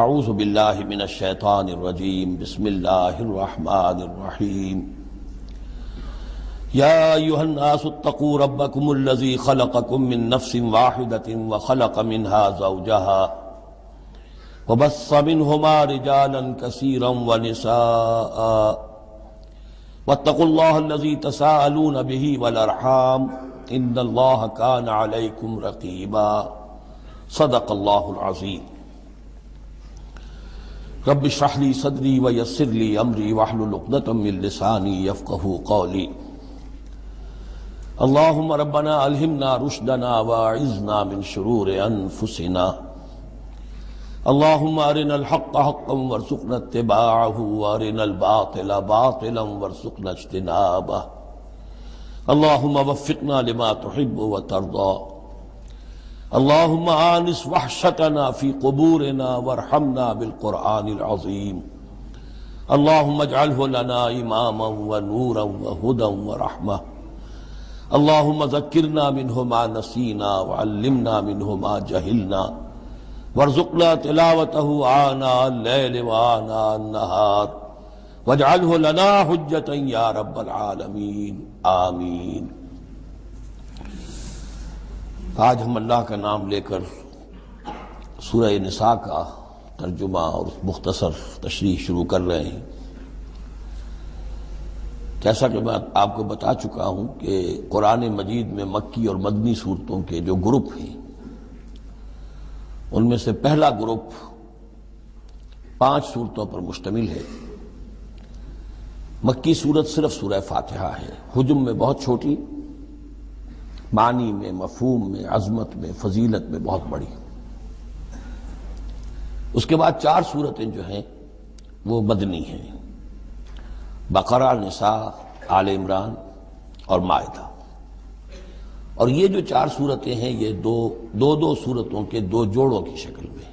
اعوذ باللہ من الشیطان الرجیم بسم اللہ الرحمن الرحیم یا ایھا الناس اتقوا ربکم الذی خلقکم من نفس واحدۃ وخلق منها زوجها وبث منہما رجالا کثیرا ونساء واتقوا اللہ الذی تساءلون به والارحام ان اللہ کان علیکم رقیبا صدق اللہ العظیم۔ رب اشرح لي صدري ويسر لي امري واحلل عقدة من لساني يفقهوا قولي۔ اللهم ربنا الهمنا رشدنا واعذنا من شرور انفسنا، اللهم ارنا الحق حقا وارزقنا اتباعه وارنا الباطل باطلا وارزقنا اجتنابه، اللهم وفقنا لما تحب وترضى، اللهم آنس وحشتنا في قبورنا وارحمنا بالقرآن العظيم، اللهم اجعله لنا إماما ونورا وهدى ورحمة، اللهم ذكرنا منه ما نسينا وعلمنا منه ما جهلنا وارزقنا تلاوته آناء الليل وآناء النهار واجعله لنا حجة يا رب العالمين آمين۔ آج ہم اللہ کا نام لے کر سورہ نساء کا ترجمہ اور مختصر تشریح شروع کر رہے ہیں۔ جیسا کہ میں آپ کو بتا چکا ہوں کہ قرآن مجید میں مکی اور مدنی صورتوں کے جو گروپ ہیں ان میں سے پہلا گروپ 5 صورتوں پر مشتمل ہے۔ مکی صورت صرف سورہ فاتحہ ہے، حجم میں بہت چھوٹی، معنی میں، مفہوم میں، عظمت میں، فضیلت میں بہت بڑی۔ اس کے بعد 4 صورتیں جو ہیں وہ مدنی ہیں، بقرہ، نساء، آل عمران اور مائدہ۔ اور یہ جو 4 صورتیں ہیں یہ دو صورتوں کے 2 جوڑوں کی شکل میں۔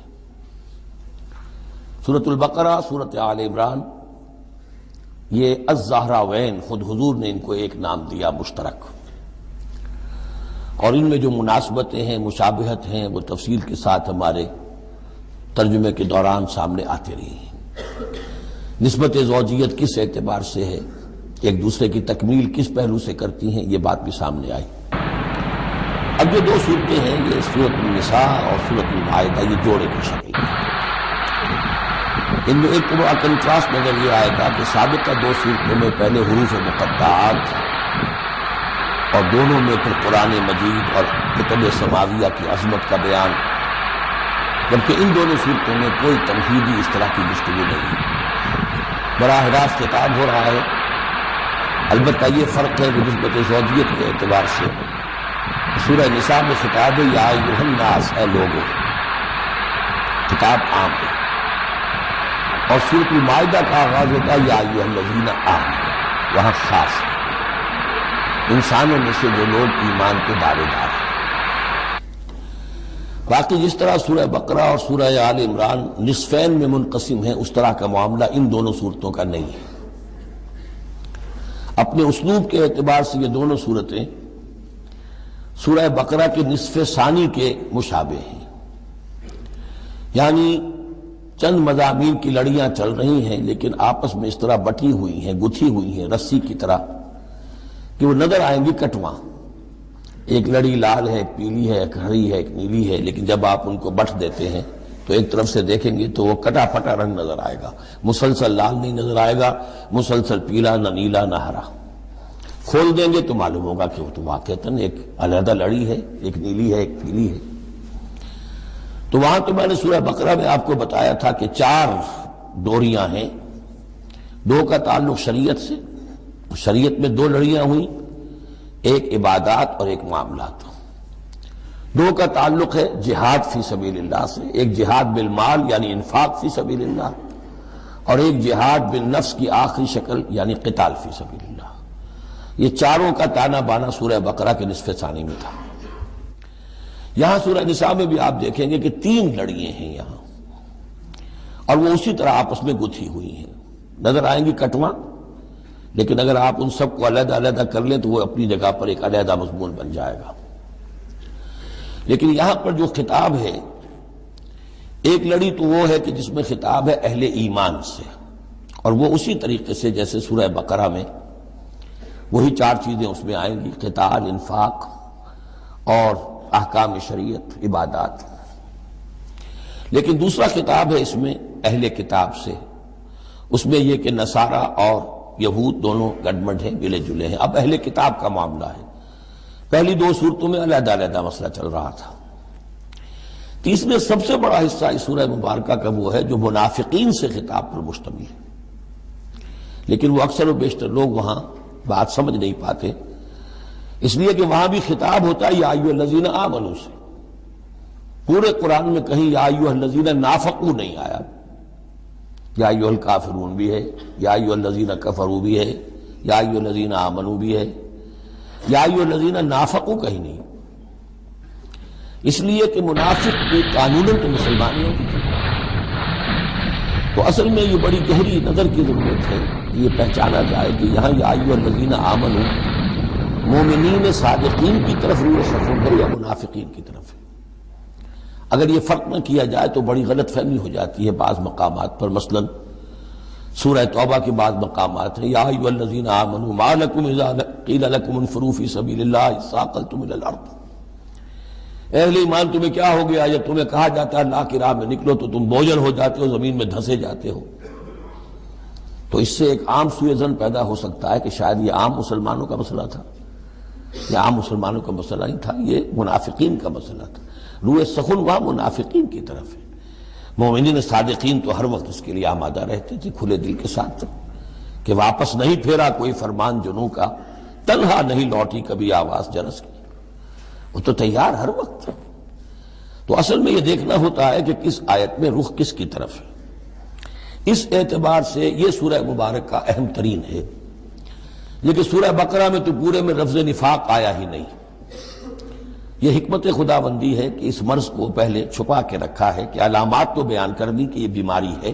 سورۃ البقرہ، سورۃ آل عمران، یہ الزہراوین، خود حضور نے ان کو ایک نام دیا مشترک، اور ان میں جو مناسبتیں ہیں، مشابہت ہیں، وہ تفصیل کے ساتھ ہمارے ترجمے کے دوران سامنے آتے رہی ہیں۔ نسبت زوجیت کس اعتبار سے ہے، ایک دوسرے کی تکمیل کس پہلو سے کرتی ہیں، یہ بات بھی سامنے آئی۔ اب جو 2 صورتیں ہیں یہ سورۃ النساء اور سورۃ المائدہ، یہ جوڑے کی شکل میں۔ ان میں ایک بڑا کنٹراسٹ نظر یہ آئے گا کہ سابقہ 2 صورتوں میں پہلے حروف مقطعات اور دونوں میں پھر قرآن مجید اور کتب سماویہ کی عظمت کا بیان، جبکہ ان دونوں صورتوں میں کوئی تمہیدی اس طرح کی گفتگو نہیں ہے، براہ راست خطاب ہو رہا ہے۔ البتہ یہ فرق ہے کہ نسبت زوجیت کے اعتبار سے سورہ نساء میں خطاب ہے یا ایھا الناس، اے لوگو، خطاب عام ہے، اور سورۃ المائدہ کا آغاز ہوتا ہے یا ایھا الذین آمنوا، وہاں خاص ہے، انسانوں میں سے جو لوگ ایمان کے دعوے دار ہیں۔ باقی جس طرح سورہ بقرہ اور سورہ آل عمران نصفین میں منقسم ہیں، اس طرح کا معاملہ ان دونوں صورتوں کا نہیں ہے۔ اپنے اسلوب کے اعتبار سے یہ دونوں صورتیں سورہ بقرہ کے نصف ثانی کے مشابہ ہیں، یعنی چند مضامین کی لڑیاں چل رہی ہیں لیکن آپس میں اس طرح بٹی ہوئی ہیں، گتھی ہوئی ہیں رسی کی طرح کہ وہ نظر آئیں گی کٹواں۔ ایک لڑی لال ہے، ایک پیلی ہے، ایک ہری ہے، ایک نیلی ہے، لیکن جب آپ ان کو بٹ دیتے ہیں تو ایک طرف سے دیکھیں گے تو وہ کٹا پھٹا رنگ نظر آئے گا، مسلسل لال نہیں نظر آئے گا، مسلسل پیلا، نہ نیلا نہ ہرا۔ کھول دیں گے تو معلوم ہوگا کہ وہ تو واقعتاً ایک علیحدہ لڑی ہے، ایک نیلی ہے، ایک پیلی ہے۔ تو وہاں تو میں نے سورہ بقرہ میں آپ کو بتایا تھا کہ 4 ڈوریاں ہیں، 2 کا تعلق شریعت سے، شریعت میں 2 لڑیاں ہوئیں، ایک عبادات اور ایک معاملات۔ 2 کا تعلق ہے جہاد فی سبیل اللہ سے، ایک جہاد بالمال یعنی انفاق فی سبیل اللہ، اور ایک جہاد بالنفس کی آخری شکل یعنی قتال فی سبیل اللہ۔ یہ 4 کا تانا بانا سورہ بقرہ کے نصف ثانی میں تھا۔ یہاں سورہ نساء میں بھی آپ دیکھیں گے کہ 3 لڑیاں ہیں یہاں، اور وہ اسی طرح آپس میں گتھی ہوئی ہیں، نظر آئیں گی کٹواں، لیکن اگر آپ ان سب کو علیحدہ علیحدہ کر لیں تو وہ اپنی جگہ پر ایک علیحدہ مضمون بن جائے گا۔ لیکن یہاں پر جو خطاب ہے ایک لڑی تو وہ ہے کہ جس میں خطاب ہے اہل ایمان سے، اور وہ اسی طریقے سے جیسے سورہ بقرہ میں وہی 4 چیزیں اس میں آئیں گی، قتال، انفاق اور احکام شریعت، عبادات۔ لیکن دوسرا خطاب ہے اس میں اہل کتاب سے، اس میں یہ کہ نصارہ اور یہود دونوں گڈمڈ ہیں، ملے جلے ہیں۔ اب اہل کتاب کا معاملہ ہے، پہلی 2 صورتوں میں علیحدہ علیحدہ مسئلہ چل رہا تھا۔ تیسرے سب سے بڑا حصہ اس سورہ مبارکہ کا وہ ہے جو منافقین سے خطاب پر مشتمل ہے، لیکن وہ اکثر و بیشتر لوگ وہاں بات سمجھ نہیں پاتے، اس لیے کہ وہاں بھی خطاب ہوتا ہے یا ایھا الذین آمنوا سے۔ پورے قرآن میں کہیں یا ایھا الذین نافقوا نہیں آیا، یا ایھا الکافرون بھی ہے، یا ایھا الذین کفروا بھی ہے، یا ایھا الذین آمنوا بھی ہے، یا ایھا الذین نافقوا کہیں نہیں، اس لیے کہ منافق بھی قانوناً تو مسلمان ہی ہوتے تھے۔ تو اصل میں یہ بڑی گہری نظر کی ضرورت ہے کہ یہ پہچانا جائے کہ یہاں یا ایھا الذین آمنوا مومنین صادقین کی طرف روح سفر ہے یا منافقین کی طرف ہے۔ اگر یہ فرق نہ کیا جائے تو بڑی غلط فہمی ہو جاتی ہے بعض مقامات پر، مثلا سورہ توبہ کے بعض مقامات ہیں، یا ایھا الذین آمنوا ما لکم اذا قیل لکم انفروا فی سبیل اللہ اثاقلتم الی الارض، اہل ایمان تمہیں کیا ہو گیا جب تمہیں کہا جاتا ہے اللہ کی راہ میں نکلو تو تم بوجھل ہو جاتے ہو، زمین میں دھنسے جاتے ہو۔ تو اس سے ایک عام سوء ظن پیدا ہو سکتا ہے کہ شاید یہ عام مسلمانوں کا مسئلہ تھا، یہ عام مسلمانوں کا مسئلہ نہیں تھا، یہ منافقین کا مسئلہ تھا۔ روح سخن وہاں منافقین کی طرف ہے، مومنین صادقین تو ہر وقت اس کے لیے آمادہ رہتے تھے کھلے دل کے ساتھ کہ واپس نہیں پھیرا کوئی فرمان جنوں کا، تنہا نہیں لوٹی کبھی آواز جرس کی، وہ تو تیار ہر وقت۔ تو اصل میں یہ دیکھنا ہوتا ہے کہ کس آیت میں رخ کس کی طرف ہے۔ اس اعتبار سے یہ سورہ مبارک کا اہم ترین ہے، لیکن سورہ بقرہ میں تو پورے میں لفظ نفاق آیا ہی نہیں۔ یہ حکمت خداوندی ہے کہ اس مرض کو پہلے چھپا کے رکھا ہے، کہ علامات تو بیان کر دی کہ یہ بیماری ہے،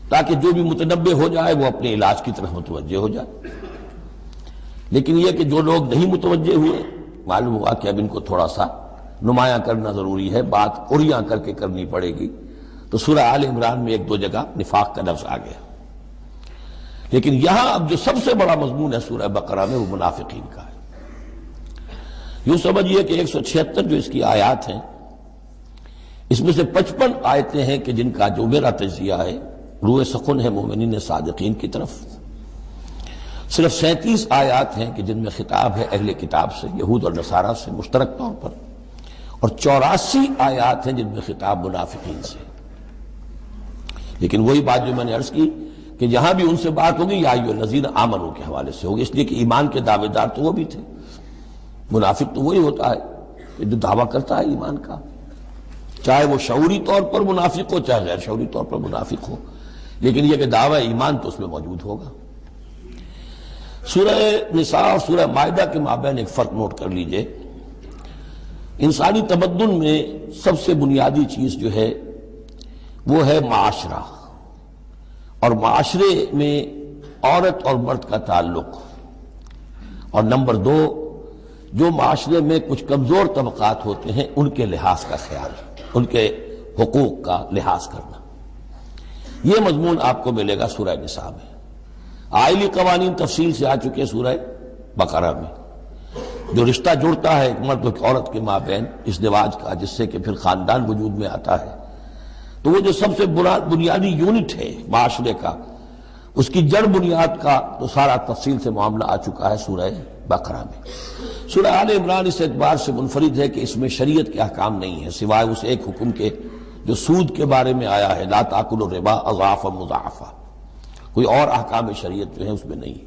تاکہ جو بھی متنبہ ہو جائے وہ اپنے علاج کی طرف متوجہ ہو جائے۔ لیکن یہ کہ جو لوگ نہیں متوجہ ہوئے، معلوم ہوا کہ اب ان کو تھوڑا سا نمایاں کرنا ضروری ہے، بات قریاں کر کے کرنی پڑے گی۔ تو سورہ آل عمران میں 1-2 جگہ نفاق کا لفظ آ گیا، لیکن یہاں اب جو سب سے بڑا مضمون ہے سورہ بقرہ میں وہ منافقین کا ہے۔ یوں سمجھیے کہ 176 جو اس کی آیات ہیں، اس میں سے 55 آیتیں ہیں کہ جن کا جو میرا تجزیہ ہے روح سخن ہے مومنین صادقین کی طرف، صرف 37 آیات ہیں کہ جن میں خطاب ہے اہل کتاب سے، یہود اور نصارہ سے مشترک طور پر، اور 84 آیات ہیں جن میں خطاب منافقین سے۔ لیکن وہی بات جو میں نے عرض کی کہ جہاں بھی ان سے بات ہوگی یا ایھا الذین آمنوا کے حوالے سے ہوگی، اس لیے کہ ایمان کے دعوے دار تو وہ بھی تھے۔ منافق تو وہی ہوتا ہے کہ جو دعویٰ کرتا ہے ایمان کا، چاہے وہ شعوری طور پر منافق ہو چاہے غیر شعوری طور پر منافق ہو، لیکن یہ کہ دعویٰ ایمان تو اس میں موجود ہوگا۔ سورہ نساء اور سورہ مائدہ کے مابین ایک فرق نوٹ کر لیجئے۔ انسانی تمدن میں سب سے بنیادی چیز جو ہے وہ ہے معاشرہ، اور معاشرے میں عورت اور مرد کا تعلق، اور نمبر 2 جو معاشرے میں کچھ کمزور طبقات ہوتے ہیں ان کے لحاظ کا خیال، ان کے حقوق کا لحاظ کرنا۔ یہ مضمون آپ کو ملے گا سورہ نساء میں۔ آئلی قوانین تفصیل سے آ چکے سورہ بقرہ میں، جو رشتہ جڑتا ہے ایک مرد اور ایک عورت کے مابین ازدواج کا، جس سے کہ پھر خاندان وجود میں آتا ہے، تو وہ جو سب سے بنیادی یونٹ ہے معاشرے کا، اس کی جڑ بنیاد کا تو سارا تفصیل سے معاملہ آ چکا ہے سورہ بقرہ میں۔ سورہ آل عمران اس اعتبار سے منفرد ہے کہ اس میں شریعت کے احکام نہیں ہیں سوائے اس ایک حکم کے جو سود کے بارے میں آیا ہے، لا تاکلوا الربا اضعافا مضاعفا، کوئی اور احکام شریعت جو ہے اس میں نہیں۔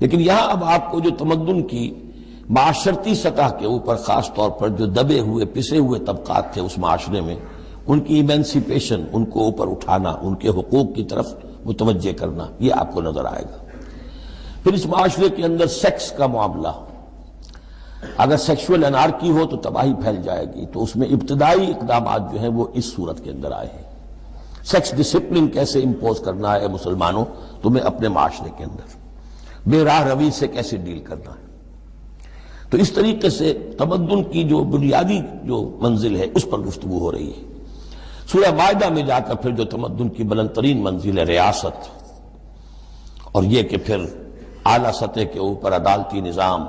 لیکن یہاں اب آپ کو جو تمدن کی معاشرتی سطح کے اوپر خاص طور پر جو دبے ہوئے پسے ہوئے طبقات تھے اس معاشرے میں، ان کی ایمینسیپیشن، ان کو اوپر اٹھانا، ان کے حقوق کی طرف متوجہ کرنا، یہ آپ کو نظر آئے گا۔ پھر اس معاشرے کے اندر سیکس کا معاملہ، اگر سیکشول انارکی ہو تو تباہی پھیل جائے گی، تو اس میں ابتدائی اقدامات جو ہیں وہ اس صورت کے اندر آئے ہیں۔ سیکس ڈسپلن کیسے امپوز کرنا ہے مسلمانوں تمہیں اپنے معاشرے کے اندر، بے راہ روی سے کیسے ڈیل کرنا ہے۔ تو اس طریقے سے تمدن کی جو بنیادی جو منزل ہے اس پر گفتگو ہو رہی ہے۔ سورہ مائدہ میں جا کر پھر جو تمدن کی بلند ترین منزل ہے ریاست، اور یہ کہ پھر اعلیٰ سطح کے اوپر عدالتی نظام،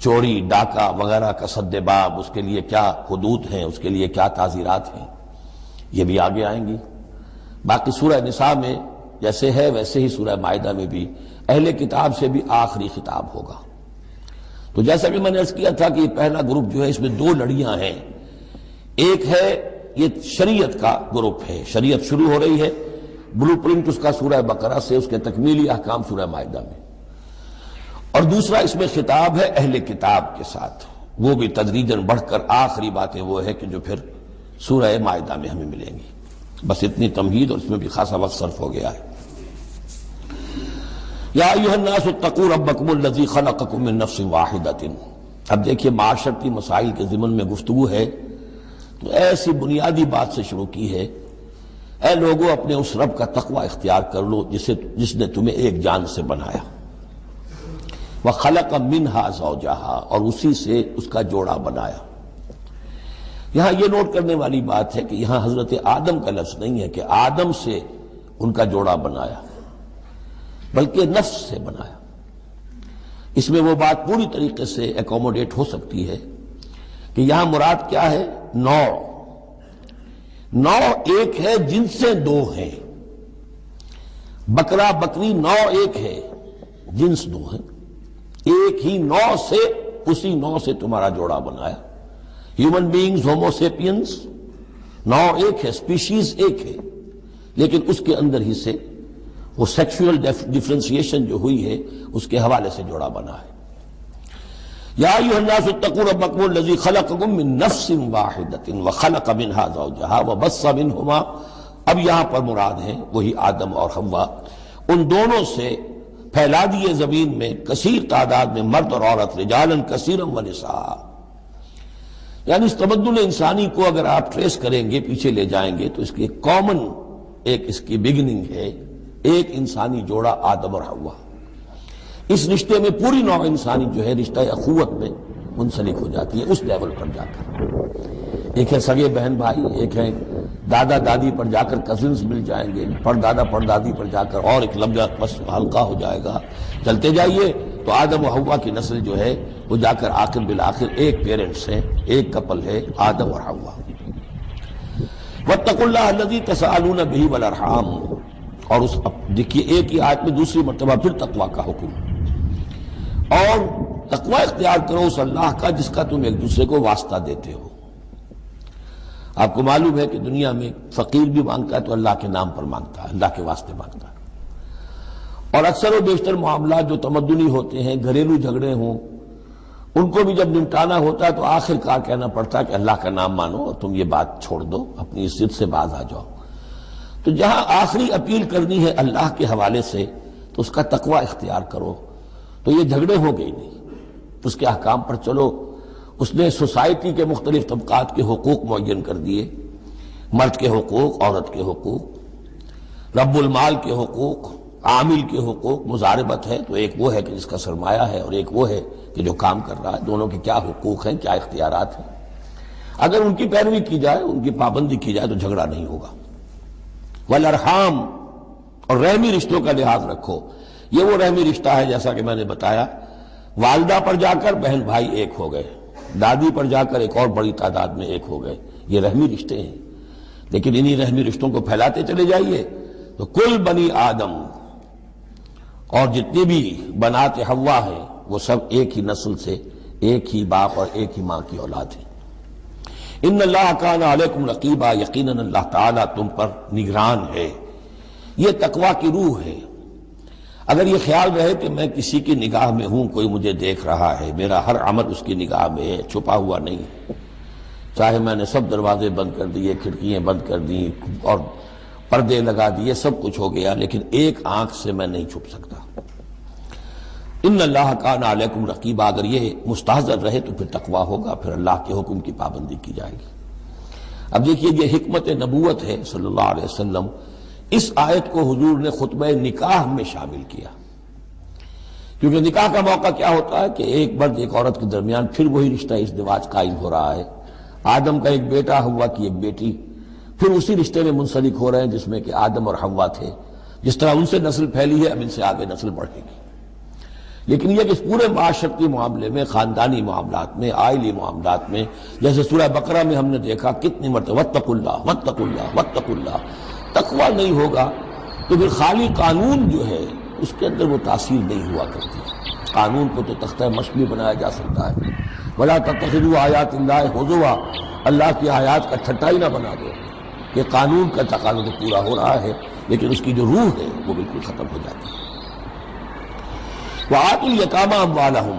چوری ڈاکہ وغیرہ کا سد باب، اس کے لیے کیا حدود ہیں، اس کے لیے کیا تعزیرات ہیں، یہ بھی آگے آئیں گی۔ باقی سورہ نساء میں جیسے ہے ویسے ہی سورہ مائدہ میں بھی اہل کتاب سے بھی آخری خطاب ہوگا۔ تو جیسا کہ میں نے عرض کیا تھا کہ یہ پہلا گروپ جو ہے اس میں دو لڑیاں ہیں۔ ایک ہے یہ شریعت کا گروپ ہے، شریعت شروع ہو رہی ہے، بلو پرنٹ اس کا سورہ بقرہ سے، اس کے تکمیلی احکام سورہ مائدہ میں، اور دوسرا اس میں خطاب ہے اہل کتاب کے ساتھ، وہ بھی تدریجاً بڑھ کر آخری باتیں وہ ہے کہ جو پھر سورہ مائدہ میں ہمیں ملیں گی۔ بس اتنی تمہید، اور اس میں بھی خاصا وقت صرف ہو گیا ہے۔ یا ایھا الناس اتقوا ربکم الذی خلقکم من نفس واحدۃ۔ اب دیکھیے معاشرتی مسائل کے ضمن میں گفتگو ہے تو ایسی بنیادی بات سے شروع کی ہے، اے لوگوں اپنے اس رب کا تقوی اختیار کر لو جس نے تمہیں ایک جان سے بنایا، وَخَلَقَ مِنْهَا زَوْجَهَا، اور اسی سے اس کا جوڑا بنایا۔ یہاں یہ نوٹ کرنے والی بات ہے کہ یہاں حضرت آدم کا لفظ نہیں ہے کہ آدم سے ان کا جوڑا بنایا، بلکہ نفس سے بنایا۔ اس میں وہ بات پوری طریقے سے ایکوموڈیٹ ہو سکتی ہے کہ یہاں مراد کیا ہے؟ نوع ایک ہے، جن سے دو ہیں۔ بکرا بکری نوع ایک ہے، جنس دو ہیں، ایک ہی نوع سے، اسی نوع سے تمہارا جوڑا بنایا۔ ہیومن بینگز، ہومو سیپینز، نوع ایک ہے، سپیشیز ایک ہے، لیکن اس کے اندر ہی سے وہ سیکشول ڈیفرنسیشن جو ہوئی ہے اس کے حوالے سے جوڑا بنا ہے۔ یا ایھا الناس اتقوا ربکم الذی خلقکم من نفس واحدۃ وخلق منها زوجها وبث منہما، اب یہاں پر مراد ہیں وہی آدم اور حوا، ان دونوں سے پھیلا دیے زمین میں کثیر تعداد میں مرد اور عورت، رجالا کثیرا ونساء۔ یعنی اس تمدن انسانی کو اگر آپ ٹریس کریں گے، پیچھے لے جائیں گے، تو اس کی ایک کامن، ایک اس کی بگننگ ہے، ایک انسانی جوڑا آدم اور حوا۔ اس رشتے میں پوری نوع انسانی جو ہے رشتہ اخوت میں منسلک ہو جاتی ہے، اس لیول پر جا کر۔ ایک ہے سگے بہن بھائی، ایک ہے دادا دادی پر جا کر کزنز مل جائیں گے، پردادا پردادی پر جا کر اور ایک لمبا بس حلقہ ہو جائے گا، چلتے جائیے تو آدم و حوا کی نسل جو ہے وہ جا کر آخر بالآخر ایک پیرنٹس ہے، ایک کپل ہے، آدم اور حوا۔ واتقوا اللہ الذی تساءلون بہ والارحام، اور اس دیکھیے ایک ہی آیت میں دوسری مرتبہ پھر تقوی کا حکم، اور تقوی اختیار کرو اس اللہ کا جس کا تم ایک دوسرے کو واسطہ دیتے ہو۔ آپ کو معلوم ہے کہ دنیا میں فقیر بھی مانگتا ہے تو اللہ کے نام پر مانگتا ہے، اللہ کے واسطے مانگتا ہے، اور اکثر و بیشتر معاملات جو تمدنی ہوتے ہیں، گھریلو جھگڑے ہوں، ان کو بھی جب نمٹانا ہوتا ہے تو آخر کار کہنا پڑتا ہے کہ اللہ کا نام مانو اور تم یہ بات چھوڑ دو، اپنی عزت سے باز آ جاؤ۔ تو جہاں آخری اپیل کرنی ہے اللہ کے حوالے سے تو اس کا تقوی اختیار کرو، تو یہ جھگڑے ہو گئی نہیں، اس کے احکام پر چلو۔ اس نے سوسائٹی کے مختلف طبقات کے حقوق معین کر دیے، مرد کے حقوق، عورت کے حقوق، رب المال کے حقوق، عامل کے حقوق، مضاربت ہے تو ایک وہ ہے کہ جس کا سرمایہ ہے، اور ایک وہ ہے کہ جو کام کر رہا ہے، دونوں کے کیا حقوق ہیں، کیا اختیارات ہیں۔ اگر ان کی پیروی کی جائے، ان کی پابندی کی جائے تو جھگڑا نہیں ہوگا۔ والارحام، اور رحمی رشتوں کا لحاظ رکھو۔ یہ وہ رحمی رشتہ ہے جیسا کہ میں نے بتایا، والدہ پر جا کر بہن بھائی ایک ہو گئے، دادی پر جا کر ایک اور بڑی تعداد میں ایک ہو گئے، یہ رحمی رشتے ہیں۔ لیکن انہی رحمی رشتوں کو پھیلاتے چلے جائیے تو کل بنی آدم، اور جتنی بھی بنات حوا ہیں وہ سب ایک ہی نسل سے، ایک ہی باپ اور ایک ہی ماں کی اولاد ہیں۔ ان اللہ کان علیکم رقیبا، یقیناً اللہ تعالیٰ تم پر نگران ہے۔ یہ تقوی کی روح ہے۔ اگر یہ خیال رہے کہ میں کسی کی نگاہ میں ہوں، کوئی مجھے دیکھ رہا ہے، میرا ہر عمل اس کی نگاہ میں ہے، چھپا ہوا نہیں ہے، چاہے میں نے سب دروازے بند کر دیے، کھڑکیاں بند کر دی اور پردے لگا دیے، سب کچھ ہو گیا، لیکن ایک آنکھ سے میں نہیں چھپ سکتا۔ ان اللہ کان علیکم رقیبا، اگر یہ مستحضر رہے تو پھر تقوی ہوگا، پھر اللہ کے حکم کی پابندی کی جائے گی۔ اب دیکھیے یہ حکمت نبوت ہے صلی اللہ علیہ وسلم، اس آیت کو حضور نے خطبہ نکاح میں شامل کیا، کیونکہ نکاح کا موقع کیا ہوتا ہے کہ ایک مرد ایک عورت کے درمیان پھر وہی رشتہ ازدواج قائم ہو رہا ہے۔ آدم کا ایک بیٹا، حوا کی ایک بیٹی، پھر اسی رشتے میں منسلک ہو رہے ہیں جس میں کہ آدم اور حوا تھے. جس طرح ان سے نسل پھیلی ہے اب ان سے آگے نسل بڑھے گی. لیکن یہ کہ اس پورے معاشرتی معاملے میں، خاندانی معاملات میں، آئلی معاملات میں، جیسے سورہ بقرہ میں ہم نے دیکھا کتنی مرتبہ واتقوا اللہ واتقوا اللہ واتقوا اللہ، تقویٰ نہیں ہوگا تو پھر خالی قانون جو ہے اس کے اندر وہ تاثیر نہیں ہوا کرتی. قانون کو تو تختہ مشق بھی بنایا جا سکتا ہے. وَلَا تَتَّخِذُوا آیَاتِ اللَّهِ هُزُوًا، اللہ کی آیات کا ٹھٹا ہی نہ بنا دو. یہ قانون کا تقاضا تو پورا ہو رہا ہے لیکن اس کی جو روح ہے وہ بالکل ختم ہو جاتی ہے. وَآتُوا الْيَتَامَىٰ أَمْوَالَهُمْ،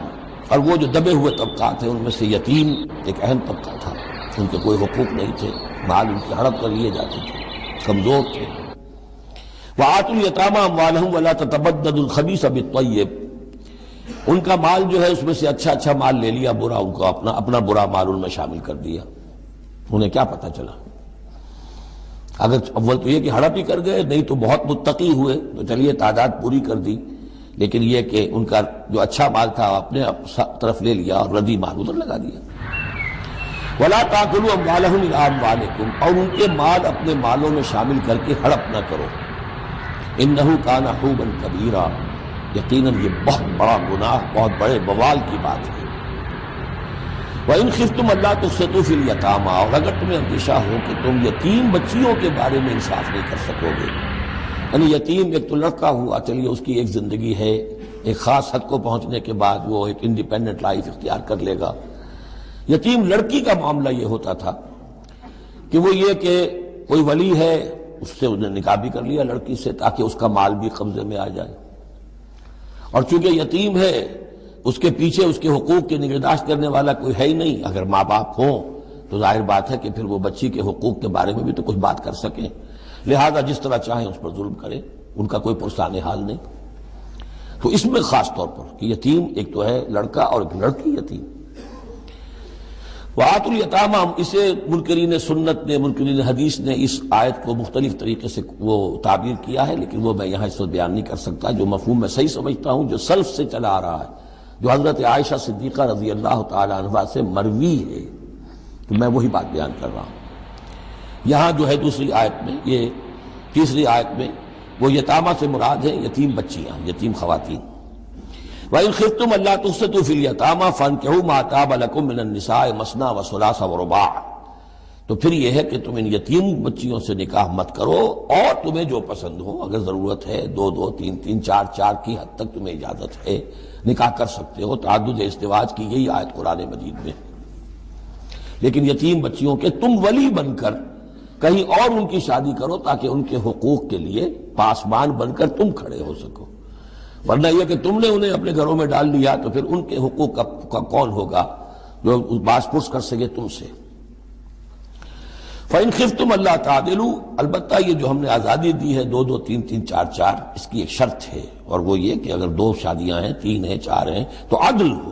اور وہ جو دبے ہوئے طبقات ہیں ان میں سے یتیم ایک اہم طبقہ تھا. ان کے کوئی حقوق نہیں تھے، مال ان کی ہڑپ کر لیے جاتے تھے، کمزور تھے. وَآتُوا الْيَتَامَىٰ أَمْوَالَهُمْ وَلَا تَتَبَدَّلُوا الْخَبِيثَ بِالطَّيِّبِ، ان کا مال جو ہے اس میں سے اچھا اچھا مال لے لیا، برا ان کو اپنا برا مال ان میں شامل کر دیا. انہیں کیا پتہ چلا؟ اگر اول تو یہ کہ ہڑپ ہی کر گئے، نہیں تو بہت متقی ہوئے تو چلیے تعداد پوری کر دی، لیکن یہ کہ ان کا جو اچھا مال تھا اپنے طرف لے لیا اور ردی مال ادھر لگا دیا. وَلَا تَأْكُلُوا أَمْوَالَهُمْ إِلَىٰ أَمْوَالِكُمْ، اور ان کے مال اپنے مالوں میں شامل کر کے ہڑپ نہ کرو. إِنَّهُ كَانَ حُوبًا كَبِيرًا، یقیناً یہ بہت بڑا گناہ، بہت بڑے بوال کی بات ہے. وَإِنْ خِفْتُمْ أَلَّا تُقْسِطُوا فِي الْيَتَامَىٰ، اور اگر تمہیں اندیشہ ہو کہ تم یتیم بچیوں کے بارے میں انصاف نہیں کر سکو گے، یعنی یتیم ایک تو لڑکا ہوا، چلیے اس کی ایک زندگی ہے، ایک خاص حد کو پہنچنے کے بعد وہ ایک انڈیپینڈنٹ لائف اختیار کر لے گا. یتیم لڑکی کا معاملہ یہ ہوتا تھا کہ وہ یہ کہ کوئی ولی ہے، اس سے انہیں نکاح بھی کر لیا لڑکی سے تاکہ اس کا مال بھی قبضے میں آ جائے. اور چونکہ یتیم ہے اس کے پیچھے اس کے حقوق کی نگہداشت کرنے والا کوئی ہے ہی نہیں. اگر ماں باپ ہوں تو ظاہر بات ہے کہ پھر وہ بچی کے حقوق کے بارے میں بھی تو کچھ بات کر سکیں، لہذا جس طرح چاہیں اس پر ظلم کریں، ان کا کوئی پرسان حال نہیں. تو اس میں خاص طور پر کہ یتیم ایک تو ہے لڑکا اور ایک لڑکی یتیم. وَآتُوا الْيَتَامَىٰ، اسے منکرین سنت نے، منکرین حدیث نے اس آیت کو مختلف طریقے سے وہ تعبیر کیا ہے، لیکن وہ میں یہاں اس وقت بیان نہیں کر سکتا. جو مفہوم میں صحیح سمجھتا ہوں، جو سلف سے چلا آ رہا ہے، جو حضرت عائشہ صدیقہ رضی اللہ تعالی عنہا سے مروی ہے، تو میں وہی بات بیان کر رہا ہوں. یہاں جو ہے دوسری آیت میں، یہ تیسری آیت میں، وہ یتامہ سے مراد ہے یتیم بچیاں، یتیم خواتین. وَإِنْ خِفْتُمْ أَلَّا تُقْسِطُوا فِي الْيَتَامَىٰ فَانكِحُوا مَا طَابَ لَكُم مِّنَ النِّسَاءِ مَثْنَىٰ وَثُلَاثَ وَرُبَاعَ، تو پھر یہ ہے کہ تم ان یتیم بچیوں سے نکاح مت کرو، اور تمہیں جو پسند ہو، اگر ضرورت ہے دو دو تین تین چار چار کی حد تک تمہیں اجازت ہے، نکاح کر سکتے ہو. تعدد ازدواج کی یہی آیت قرآن مجید میں. لیکن یتیم بچیوں کے تم ولی بن کر کہیں اور ان کی شادی کرو تاکہ ان کے حقوق کے لیے پاسبان بن کر تم کھڑے ہو سکو. ورنہ یہ کہ تم نے انہیں اپنے گھروں میں ڈال لیا تو پھر ان کے حقوق کا کون ہوگا جو باز پرس کر سکے تم سے. فَإِنْ خِفْتُمْ أَلَّا تَعْدِلُوا، البتہ یہ جو ہم نے آزادی دی ہے دو دو تین تین چار چار، اس کی ایک شرط ہے، اور وہ یہ کہ اگر دو شادیاں ہیں، تین ہیں، چار ہیں، تو عدل ہو.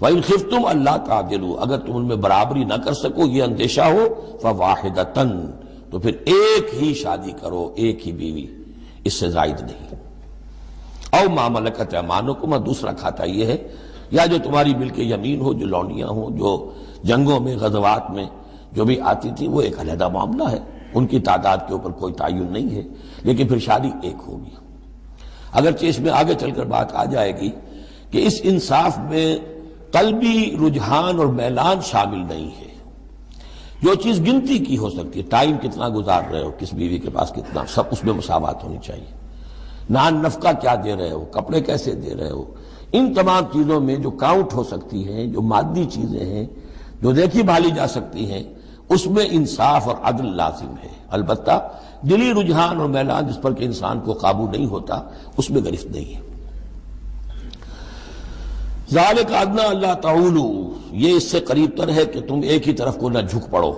وَإِنْ خِفْتُمْ أَلَّا تَعْدِلُوا، اگر تم ان میں برابری نہ کر سکو، یہ اندیشہ ہو، فَوَاحِدَةً، تو پھر ایک ہی شادی کرو، ایک ہی بیوی، اس سے زائد نہیں. او ما ملکت ایمانکم، دوسرا کھاتا یہ ہے، یا جو تمہاری ملک یمین ہو، جو لونڈیاں ہوں، جو جنگوں میں غزوات میں جو بھی آتی تھی، وہ ایک علیحدہ معاملہ ہے، ان کی تعداد کے اوپر کوئی تعین نہیں ہے، لیکن پھر شادی ایک ہوگی. اگرچہ اس میں آگے چل کر بات آ جائے گی کہ اس انصاف میں قلبی رجحان اور میلان شامل نہیں ہے. جو چیز گنتی کی ہو سکتی ہے، ٹائم کتنا گزار رہے ہو، کس بیوی کے پاس کتنا، سب اس میں مساوات ہونی چاہیے. نان نفقہ کیا دے رہے ہو، کپڑے کیسے دے رہے ہو، ان تمام چیزوں میں جو کاؤنٹ ہو سکتی ہیں، جو مادی چیزیں ہیں، جو دیکھی بھالی جا سکتی ہیں، اس میں انصاف اور عدل لازم ہے. البتہ دلی رجحان اور میلان جس پر کہ انسان کو قابو نہیں ہوتا، اس میں گرفت نہیں ہے. ذالک ادنیٰ اللہ تعولوا، یہ اس سے قریب تر ہے کہ تم ایک ہی طرف کو نہ جھک پڑو،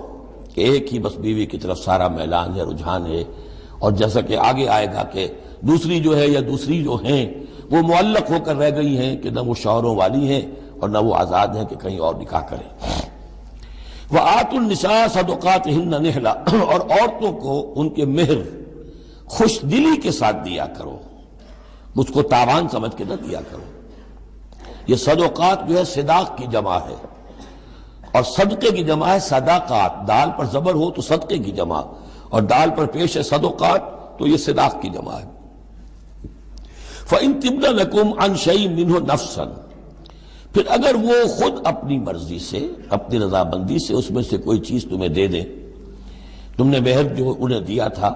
کہ ایک ہی بس بیوی کی طرف سارا میلان ہے، رجحان ہے. اور جیسا کہ آگے آئے گا کہ دوسری جو ہے یا دوسری جو ہیں وہ معلق ہو کر رہ گئی ہیں کہ نہ وہ شوہروں والی ہیں اور نہ وہ آزاد ہیں کہ کہیں اور نکاح کریں. وَآتُوا النِّسَاءَ صَدُقَاتِهِنَّ نِحْلَةً، اور عورتوں کو ان کے مہر خوش دلی کے ساتھ دیا کرو، اس کو تاوان سمجھ کے نہ دیا کرو. یہ صدقات جو ہے صداق کی جمع ہے، اور صدقے کی جمع ہے صدقات، دال پر زبر ہو تو صدقے کی جمع، اور دال پر پیش ہے صدقات تو یہ صداق کی جمع ہے۔ فَإِن تِبْنَ لَكُمْ عَنْ شَيْءٍ مِّنْهُ نَفْسًا، پھر اگر وہ خود اپنی مرضی سے، اپنی رضامندی سے اس میں سے کوئی چیز تمہیں دے دیں، تم نے مہر جو انہیں دیا تھا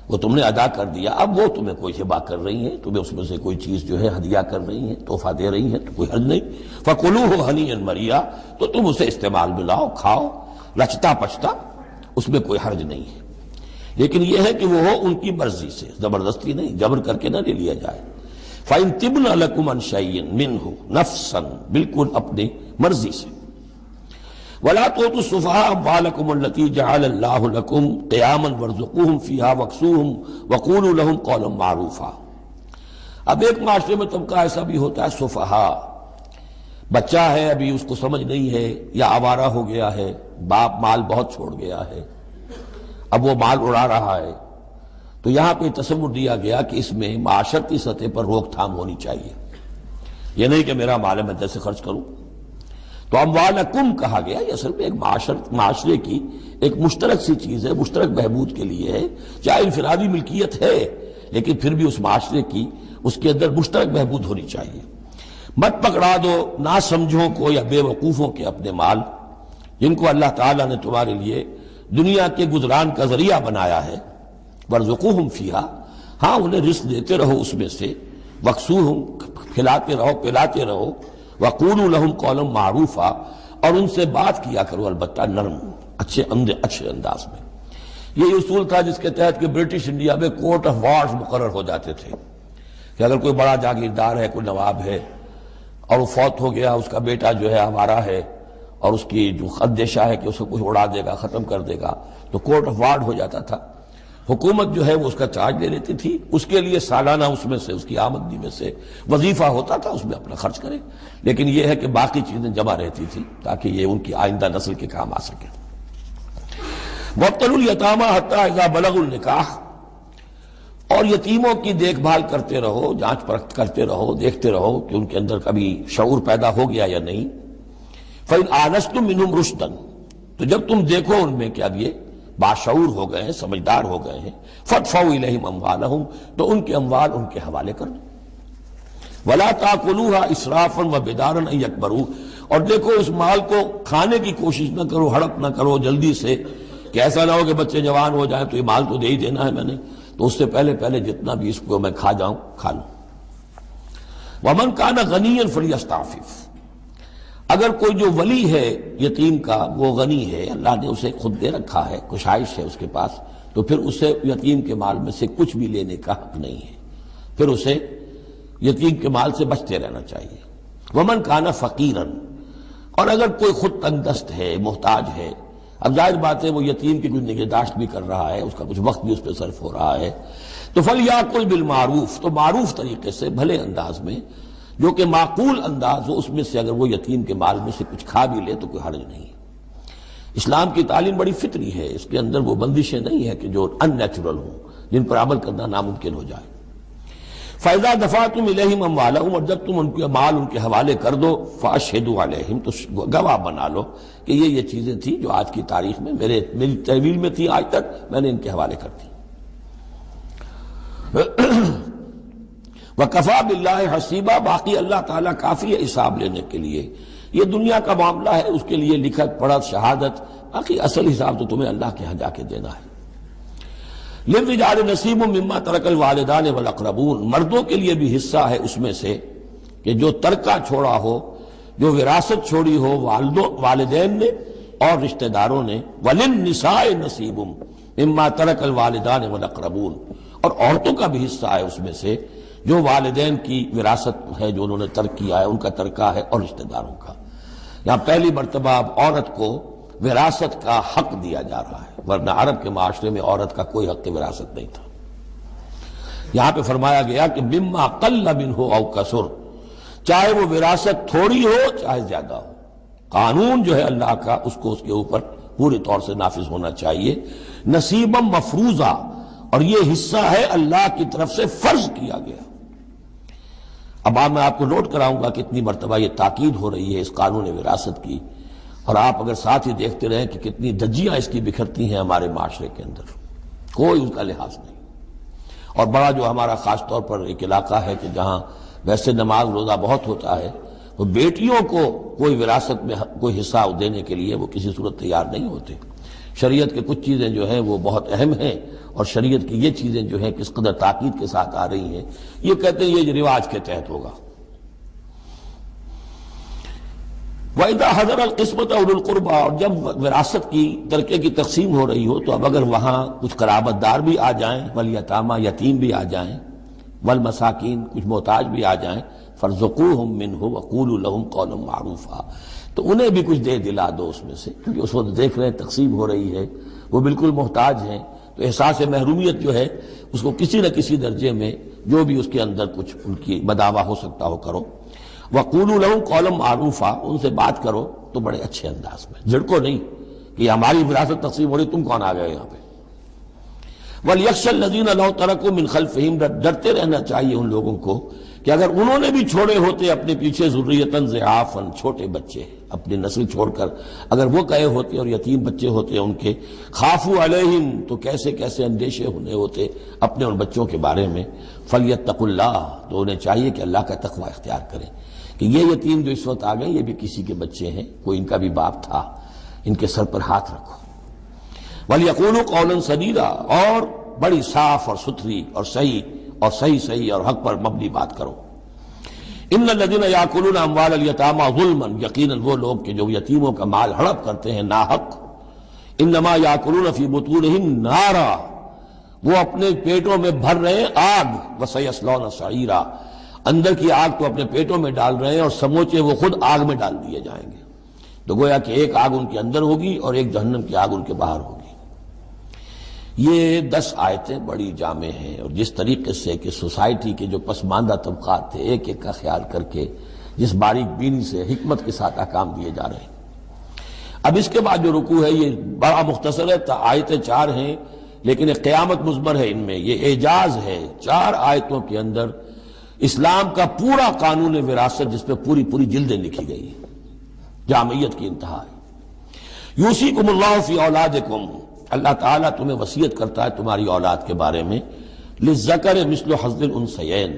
وہ تم نے ادا کر دیا، اب وہ تمہیں کوئی ہبہ کر رہی ہیں، تمہیں اس میں سے کوئی چیز جو ہے ہدیہ کر رہی ہیں، تحفہ دے رہی ہیں، تو کوئی حرج نہیں۔ فَكُلُوهُ هَنِيًّا مَرِيًّا، تو تم اسے استعمال میں لاؤ، کھاؤ رچتا پچتا، اس میں کوئی حرج نہیں ہے، لیکن یہ ہے کہ وہ ہو ان کی مرضی سے، زبردستی نہیں، جبر کر کے نہ لے لیا جائے۔ فَإِن تِبْنَ لَكُمْ عَنْ شَيْءٍ مِّنْهُ نَفْسًا، بالکل اپنی مرضی سے۔ وَلَا تُؤْتُوا السُّفَهَاءَ أَمْوَالَكُمُ الَّتِي جَعَلَ اللَّهُ لَكُمْ قِيَامًا وَارْزُقُوهُمْ فِيهَا وَاكْسُوهُمْ وَقُولُوا لَهُمْ قَوْلًا مَّعْرُوفًا۔ اب ایک معاشرے میں طبقہ ایسا بھی ہوتا ہے سفہاء، بچہ ہے ابھی اس کو سمجھ نہیں ہے یا آوارہ ہو گیا ہے، باپ مال بہت چھوڑ گیا ہے، اب وہ مال اڑا رہا ہے، تو یہاں پہ تصور دیا گیا کہ اس میں معاشرتی سطح پر روک تھام ہونی چاہیے، یہ نہیں کہ میرا مال ہے میں جیسے خرچ کروں۔ تو اموالکم کہا گیا، یہ اصل میں ایک معاشرے کی ایک مشترک سی چیز ہے، مشترک بہبود کے لیے ہے، چاہے انفرادی ملکیت ہے لیکن پھر بھی اس معاشرے کی اس کے اندر مشترک بہبود ہونی چاہیے۔ مت پکڑا دو نا سمجھوں کو یا بے وقوفوں کے اپنے مال، جن کو اللہ تعالیٰ نے تمہارے لیے دنیا کے گزران کا ذریعہ بنایا ہے۔ وَارْزُقُوهُمْ فِيهَا، ہاں انہیں رزق دیتے رہو اس میں سے، وَاكْسُوهُمْ کھلاتے رہو پلاتے رہو، وَقُولُوا لَهُمْ قَوْلًا مَّعْرُوفًا، اور ان سے بات کیا کرو البتہ نرم اچھے انداز میں۔ یہ اصول تھا جس کے تحت کہ برٹش انڈیا میں کورٹ آف وارز مقرر ہو جاتے تھے کہ اگر کوئی بڑا جاگیردار ہے، کوئی نواب ہے اور وہ فوت ہو گیا، اس کا بیٹا جو ہے آوارہ ہے اور اس کی جو اندیشہ ہے کہ اسے کچھ اڑا دے گا، ختم کر دے گا، تو کورٹ آف وارز ہو جاتا تھا، حکومت جو ہے وہ اس کا چارج لے لیتی تھی، اس کے لیے سالانہ اس میں سے اس کی آمدنی میں سے وظیفہ ہوتا تھا، اس میں اپنا خرچ کرے، لیکن یہ ہے کہ باقی چیزیں جمع رہتی تھی تاکہ یہ ان کی آئندہ نسل کے کام آ سکے۔ وَابْتَلُوا الْيَتَامَىٰ حَتَّىٰ إِذَا بَلَغُوا النِّكَاحَ، اور یتیموں کی دیکھ بھال کرتے رہو، جانچ پرکھ کرتے رہو، دیکھتے رہو کہ ان کے اندر کبھی شعور پیدا ہو گیا یا نہیں۔ فَإِنْ آنَسْتُم مِّنْهُمْ رُشْدًا، تو جب تم دیکھو ان میں کہ اب یہ باشعور ہو گئے ہیں، سمجھدار ہو گئے ہیں، فَادْفَعُوا إِلَيْهِمْ أَمْوَالَهُمْ، تو ان کے اموال ان کے حوالے کر دو۔ وَلَا تَأْكُلُوهَا إِسْرَافًا وَبِدَارًا أَن يَكْبَرُوا، اور دیکھو اس مال کو کھانے کی کوشش نہ کرو، ہڑپ نہ کرو جلدی سے، کہ ایسا نہ ہو کہ بچے جوان ہو جائیں تو یہ مال تو دے ہی دینا ہے میں نے، تو اس سے پہلے جتنا بھی اس کو میں کھا جاؤں کھا لوں۔ وَمَنْ كَانَ غَنِيًّا فَلْيَسْتَعْفِفْ، اگر کوئی جو ولی ہے یتیم کا وہ غنی ہے، اللہ نے اسے خود دے رکھا ہے، کشائش ہے اس کے پاس، تو پھر اسے یتیم کے مال میں سے کچھ بھی لینے کا حق نہیں ہے، پھر اسے یتیم کے مال سے بچتے رہنا چاہیے۔ وَمَنْ كَانَ فَقِيرًا، اور اگر کوئی خود تنگ دست ہے، محتاج ہے، اب ظاہر بات ہے وہ یتیم کی کچھ نگہداشت بھی کر رہا ہے، اس کا کچھ وقت بھی اس پہ صرف ہو رہا ہے، تو فَلْيَأْكُلْ بِالْمَعْرُوفِ، تو معروف طریقے سے بھلے انداز میں، جو کہ معقول انداز ہو، اس میں سے اگر وہ یتیم کے مال میں سے کچھ کھا بھی لے تو کوئی حرج نہیں ہے۔ اسلام کی تعلیم بڑی فطری ہے، اس کے اندر وہ بندشیں نہیں ہیں کہ جو ان نیچرل ہوں، جن پر عمل کرنا ناممکن ہو جائے۔ فَإِذَا دَفَعْتُمْ إِلَيْهِمْ أَمْوَالَهُمْ، اور جب تم ان کے مال ان کے حوالے کر دو، فَأَشْهِدُوا عَلَيْهِمْ، تو گواہ بنا لو کہ یہ چیزیں تھیں جو آج کی تاریخ میں میری تحویل میں تھی، آج تک میں نے ان کے حوالے کر دی۔ وَكَفَىٰ بِاللَّهِ حَسِيبًا، باقی اللہ تعالیٰ کافی ہے حساب لینے کے لیے، یہ دنیا کا معاملہ ہے، اس کے لیے لکھت پڑھت شہادت، باقی اصل حساب تو تمہیں اللہ کے ہاں جا کے دینا ہے۔ لِلرِّجَالِ نَصِيبٌ مِّمَّا تَرَكَ الْوَالِدَانِ وَالْأَقْرَبُونَ، مردوں کے لیے بھی حصہ ہے اس میں سے کہ جو ترکہ چھوڑا ہو، جو وراثت چھوڑی ہو والدین نے اور رشتہ داروں نے۔ وَلِلنِّسَاءِ نَصِيبٌ مِّمَّا تَرَكَ الْوَالِدَانِ وَالْأَقْرَبُونَ، اور عورتوں کا بھی حصہ ہے اس میں سے جو والدین کی وراثت ہے، جو انہوں نے ترک کیا ہے، ان کا ترکہ ہے، اور رشتہ داروں کا۔ یہاں پہلی مرتبہ اب عورت کو وراثت کا حق دیا جا رہا ہے، ورنہ عرب کے معاشرے میں عورت کا کوئی حق وراثت نہیں تھا۔ یہاں پہ فرمایا گیا کہ مما قل منہ او کثر، چاہے وہ وراثت تھوڑی ہو چاہے زیادہ ہو، قانون جو ہے اللہ کا اس کو اس کے اوپر پوری طور سے نافذ ہونا چاہیے۔ نصیبا مفروضہ، اور یہ حصہ ہے اللہ کی طرف سے فرض کیا گیا۔ اب میں آپ کو نوٹ کراؤں گا کتنی مرتبہ یہ تاکید ہو رہی ہے اس قانون وراثت کی، اور آپ اگر ساتھ ہی دیکھتے رہیں کہ کتنی دھجیاں اس کی بکھرتی ہیں ہمارے معاشرے کے اندر، کوئی اس کا لحاظ نہیں۔ اور بڑا جو ہمارا خاص طور پر ایک علاقہ ہے کہ جہاں ویسے نماز روزہ بہت ہوتا ہے، تو بیٹیوں کو کوئی وراثت میں کوئی حصہ دینے کے لیے وہ کسی صورت تیار نہیں ہوتے۔ شریعت کے کچھ چیزیں جو ہیں وہ بہت اہم ہیں، اور شریعت کی یہ چیزیں جو ہیں کس قدر تاکید کے ساتھ آ رہی ہیں، یہ کہتے ہیں یہ رواج کے تحت ہوگا۔ وَإِذَا حَضَرَ الْقِسْمَةَ أُولُو الْقُرْبَى، اور جب وراثت کی ترکے کی تقسیم ہو رہی ہو تو اب اگر وہاں کچھ قرابت دار بھی آ جائیں، والیتامى یتیم بھی آ جائیں، والمساکین کچھ محتاج بھی آ جائیں، فارزقوہم منہ وقولوا لہم قولا معروفا، تو انہیں بھی کچھ دے دلا دو اس میں سے، کیونکہ اس وقت دیکھ رہے ہیں تقسیم ہو رہی ہے، وہ بالکل محتاج ہیں، تو احساس محرومیت جو ہے اس کو کسی نہ کسی درجے میں جو بھی اس کے اندر کچھ ان کی بداوا ہو سکتا ہو کرو۔ وَقُولُوا لَهُمْ قَوْلًا مَعْرُوفًا، ان سے بات کرو تو بڑے اچھے انداز میں، جھڑکو نہیں کہ ہماری وراثت تقسیم ہو رہی تم کون آ گئے یہاں پہ۔ وَلْيَخْشَ الَّذِينَ لَوْ تَرَكُوا مِنْ خَلْفِهِمْ، ڈرتے رہنا چاہیے ان لوگوں کو کہ اگر انہوں نے بھی چھوڑے ہوتے اپنے پیچھے ذُرِّيَّةً ضِعَافًا، چھوٹے بچے، اپنی نسل چھوڑ کر اگر وہ گئے ہوتے اور یتیم بچے ہوتے ان کے، خافوا علیہم، تو کیسے کیسے اندیشے ہونے ہوتے اپنے ان بچوں کے بارے میں۔ فلیتقوا اللہ، تو انہیں چاہیے کہ اللہ کا تقوی اختیار کریں کہ یہ یتیم جو اس وقت آ گئے یہ بھی کسی کے بچے ہیں، کوئی ان کا بھی باپ تھا، ان کے سر پر ہاتھ رکھو۔ وَلْيَقُولُوا قَوْلًا سَدِيدًا، اور بڑی صاف اور ستھری اور صحیح اور حق پر مبنی بات کرو۔ ان الذین یاکلون اموال الیتامی ظلما، یقیناً وہ لوگ کہ جو یتیموں کا مال ہڑپ کرتے ہیں ناحق، انما یاکلون فی بطونہم نارا، وہ اپنے پیٹوں میں بھر رہے ہیں آگ، وسیصلون سعیرا، اندر کی آگ تو اپنے پیٹوں میں ڈال رہے ہیں اور سموچے وہ خود آگ میں ڈال دیے جائیں گے۔ تو گویا کہ ایک آگ ان کے اندر ہوگی اور ایک جہنم کی آگ ان کے باہر ہوگی۔ یہ 10 آیتیں بڑی جامع ہیں، اور جس طریقے سے کہ سوسائٹی کے جو پسماندہ طبقات تھے ایک ایک کا خیال کر کے جس باریک بینی سے حکمت کے ساتھ احکام دیے جا رہے ہیں۔ اب اس کے بعد جو رکوع ہے یہ بڑا مختصر ہے، آیتیں 4 ہیں لیکن ایک قیامت مضمر ہے ان میں، یہ اعجاز ہے۔ 4 آیتوں کے اندر اسلام کا پورا قانون وراثت جس پہ پوری جلدیں لکھی گئی ہیں، جامعیت کی انتہا ہے۔ یوصیکم اللہ فی اولادکم، اللہ تعالیٰ تمہیں وصیت کرتا ہے تمہاری اولاد کے بارے میں، للذکر مثل حظ الانثیین،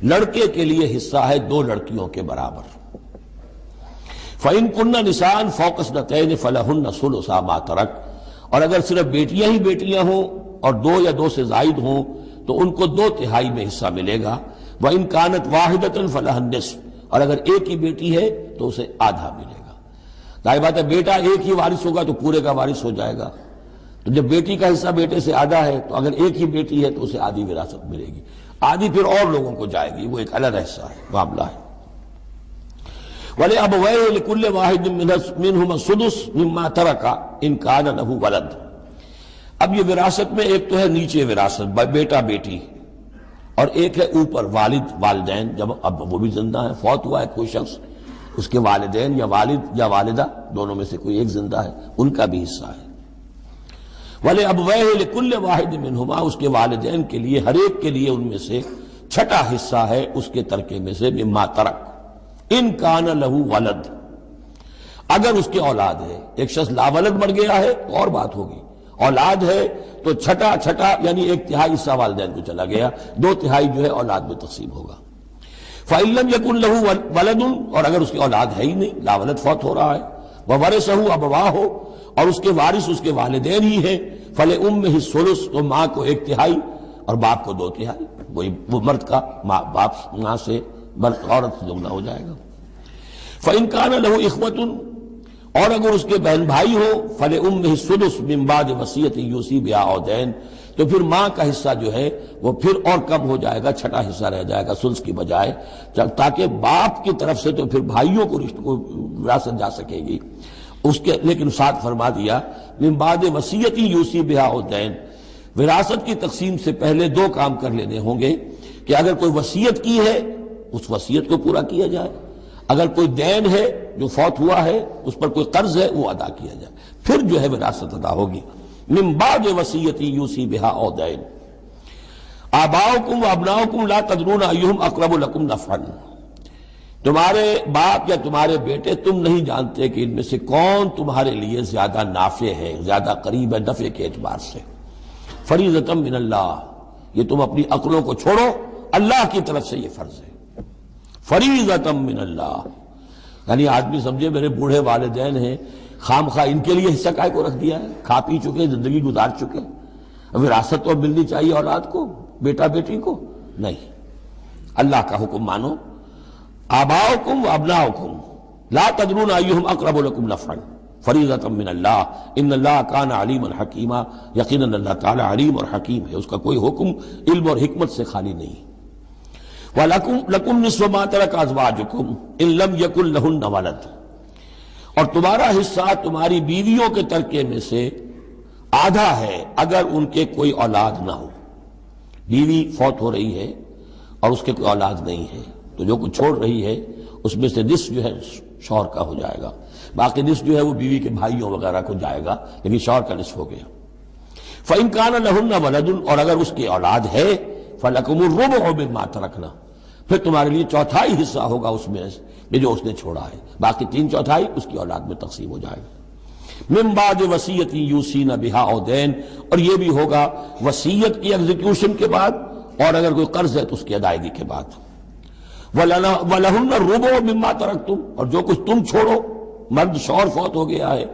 لڑکے کے لیے حصہ ہے 2 لڑکیوں کے برابر۔ فإن کن نساء فوق اثنتین فلہن ثلث ما ترک، اور اگر صرف بیٹیاں ہی بیٹیاں ہوں اور 2 یا 2 سے زائد ہوں تو ان کو 2/3 میں حصہ ملے گا۔ وإن كانت واحدة فلها النصف، اور اگر ایک ہی بیٹی ہے تو اسے آدھا ملے گا۔ ظاہر بات ہے بیٹا ایک ہی وارث ہوگا تو پورے کا وارث ہو جائے گا، تو جب بیٹی کا حصہ بیٹے سے آدھا ہے تو اگر ایک ہی بیٹی ہے تو اسے آدھی وراثت ملے گی، آدھی پھر اور لوگوں کو جائے گی، وہ ایک الگ حصہ ہے، معاملہ ہے۔ وَلِأَبَوَيْهِ لِكُلِّ وَاحِدٍ مِّنْهُمَا السُّدُسُ مِمَّا تَرَكَ إِن كَانَ لَهُ وَلَدٌ۔ اب یہ وراثت میں ایک تو ہے نیچے وراثت بیٹا بیٹی، اور ایک ہے اوپر والد والدین، جب اب وہ بھی زندہ ہے، فوت ہوا ہے کوئی شخص، اس کے والدین یا والد یا والدہ دونوں میں سے کوئی ایک زندہ ہے، ان کا بھی حصہ ہے۔ وَلِأَبْوَيْهِ لِكُلِّ وَاحِدٍ مِّنْهُمَا، اس کے والدین کے لیے ہر ایک کے لیے ان میں سے چھٹا حصہ ہے اس کے ترکے میں سے، مما ترک ان کان لہو ولد، اگر اس کے اولاد ہے۔ ایک شخص لا ولد مر گیا ہے تو اور بات ہوگی، اولاد ہے تو چھٹا یعنی 1/3 حصہ والدین کو چلا گیا، 2/3 جو ہے اولاد میں تقسیم ہوگا۔ فَإِن لَّمْ يَكُن لَّهُ وَلَدٌ، اور اگر اس کی اولاد ہے ہی نہیں، لا ولد فوت ہو رہا ہے، وَوَرِثَهُ أَبَوَاهُ، اور اس کے وارث اس کے والدین ہی ہیں، فَلِأُمِّهِ الثُّلُثُ، تو ماں کو 1/3 اور باپ کو 2/3، وہی وہ مرد کا باپ ماں سے مرد عورت سے دگنا ہو جائے گا۔ فَإِن كَانَ لَهُ إِخْوَةٌ، اور اگر اس کے بہن بھائی ہو، فَلِأُمِّهِ السُّدُسُ مِن بَعْدِ وَصِيَّةٍ يُوصِي بِهَا أَوْ دَيْنٍ، تو پھر ماں کا حصہ جو ہے وہ پھر اور کم ہو جائے گا، چھٹا حصہ رہ جائے گا سدس کی بجائے، تاکہ باپ کی طرف سے تو پھر بھائیوں کو رشتہ کو وراثت جا سکے گی اس کے، لیکن ساتھ فرما دیا من بعد وصیۃ یوصی بہا او دین، وراثت کی تقسیم سے پہلے 2 کام کر لینے ہوں گے کہ اگر کوئی وصیت کی ہے اس وصیت کو پورا کیا جائے، اگر کوئی دین ہے جو فوت ہوا ہے اس پر کوئی قرض ہے وہ ادا کیا جائے، پھر جو ہے وراثت ادا ہوگی۔ من بعد وصیۃ یوصی بہا او دین، آباؤکم و ابناؤکم لا تدرون ایہم اقرب لکم نفعا، تمہارے باپ یا تمہارے بیٹے تم نہیں جانتے کہ ان میں سے کون تمہارے لیے زیادہ نافع ہے، زیادہ قریب ہے نفع کے اعتبار سے۔ فریضۃ من اللہ، یہ تم اپنی عقلوں کو چھوڑو، اللہ کی طرف سے یہ فرض ہے۔ فریضۃ من اللہ، یعنی آدمی سمجھے میرے بوڑھے والدین ہیں، خام خواہ ان کے لیے حصہ کائے کو رکھ دیا ہے، کھا پی چکے، زندگی گزار چکے، وراثت تو ملنی چاہیے اولاد کو، بیٹا بیٹی کو نہیں۔ اللہ کا حکم مانو، آباؤکم و ابناؤکم لا تدرون ایہم اقرب لکم نفعا فریضۃ من اللہ ان اللہ کان علیما حکیما، یقیناً اللہ تعالی علیم اور حکیم ہے، اس کا کوئی حکم علم اور حکمت سے خالی نہیں۔ وَلَكُمْ نِصْفُ مَا تَرَكَ أَزْوَاجُكُمْ إِن لَّمْ يَكُن لَّهُنَّ وَلَدٌ، اور تمہارا حصہ تمہاری بیویوں کے ترکے میں سے آدھا ہے اگر ان کے کوئی اولاد نہ ہو۔ بیوی فوت ہو رہی ہے اور اس کے کوئی اولاد نہیں ہے تو جو کچھ چھوڑ رہی ہے اس میں سے نصف جو ہے شوہر کا ہو جائے گا، باقی نصف جو ہے وہ بیوی کے بھائیوں وغیرہ کو جائے گا، لیکن شوہر کا نصف ہو گیا۔ فَإِن كَانَ لَهُنَّ وَلَدٌ، اور اگر اس کی اولاد ہے، فَلَكُمُ الرُّبُعُ مِمَّا تَرَكْنَا، پھر تمہارے لیے چوتھائی حصہ ہوگا اس میں سے جو اس نے چھوڑا ہے، باقی 3/4 اس کی اولاد میں تقسیم ہو جائے گا۔ مِن بَعْدِ وَصِيَّةٍ يُوصِينَ بِهَا أَوْ دَيْنٍ، اور یہ بھی ہوگا وصیت کی ایگزیکیوشن کے بعد، اور اگر کوئی قرض ہے تو اس کی ادائیگی کے بعد۔ وَلَهُنَّ الرُّبُعُ مِمَّا تَرَكْتُمْ، اور جو کچھ تم چھوڑو، مرد شوہر فوت ہو گیا ہے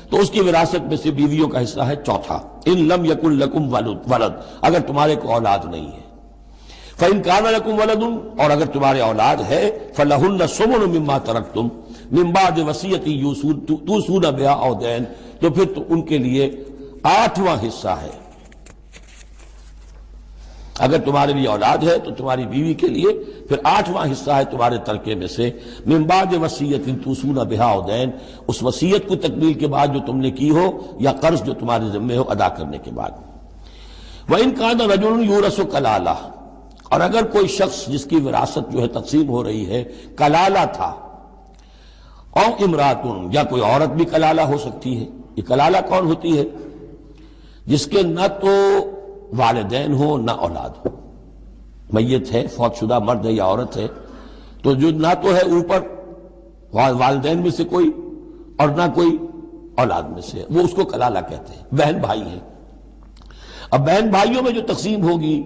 تو اس کی وراثت میں سے بیویوں کا حصہ ہے چوتھا۔ ان لم یکن لکم ولد، اگر تمہارے کو اولاد نہیں ہے۔ فإن كان لكم ولد، اور اگر تمہارے اولاد ہے، فلہن الثمن مما ترکتم من بعد وصیۃ توصون بها أو دین، تو پھر تو ان کے لیے 8واں حصہ ہے۔ اگر تمہارے لیے اولاد ہے تو تمہاری بیوی کے لیے پھر 8واں حصہ ہے تمہارے ترکے میں سے، من بعد وصیۃ توصون بها أو دین، اس وصیت کو تکمیل کے بعد جو تم نے کی ہو یا قرض جو تمہارے ذمہ ہو ادا کرنے کے بعد۔ وإن كان رجل يورث کلالہ، اور اگر کوئی شخص جس کی وراثت جو ہے تقسیم ہو رہی ہے کلالہ تھا، او امراتن، یا کوئی عورت بھی کلالہ ہو سکتی ہے۔ یہ کلالہ کون ہوتی ہے؟ جس کے نہ تو والدین ہو نہ اولاد ہو، میت ہے، فوت شدہ مرد ہے یا عورت ہے، تو جو نہ تو ہے اوپر والدین میں سے کوئی اور نہ کوئی اولاد میں سے، وہ اس کو کلالہ کہتے ہیں۔ بہن بھائی ہیں، اب بہن بھائیوں میں جو تقسیم ہوگی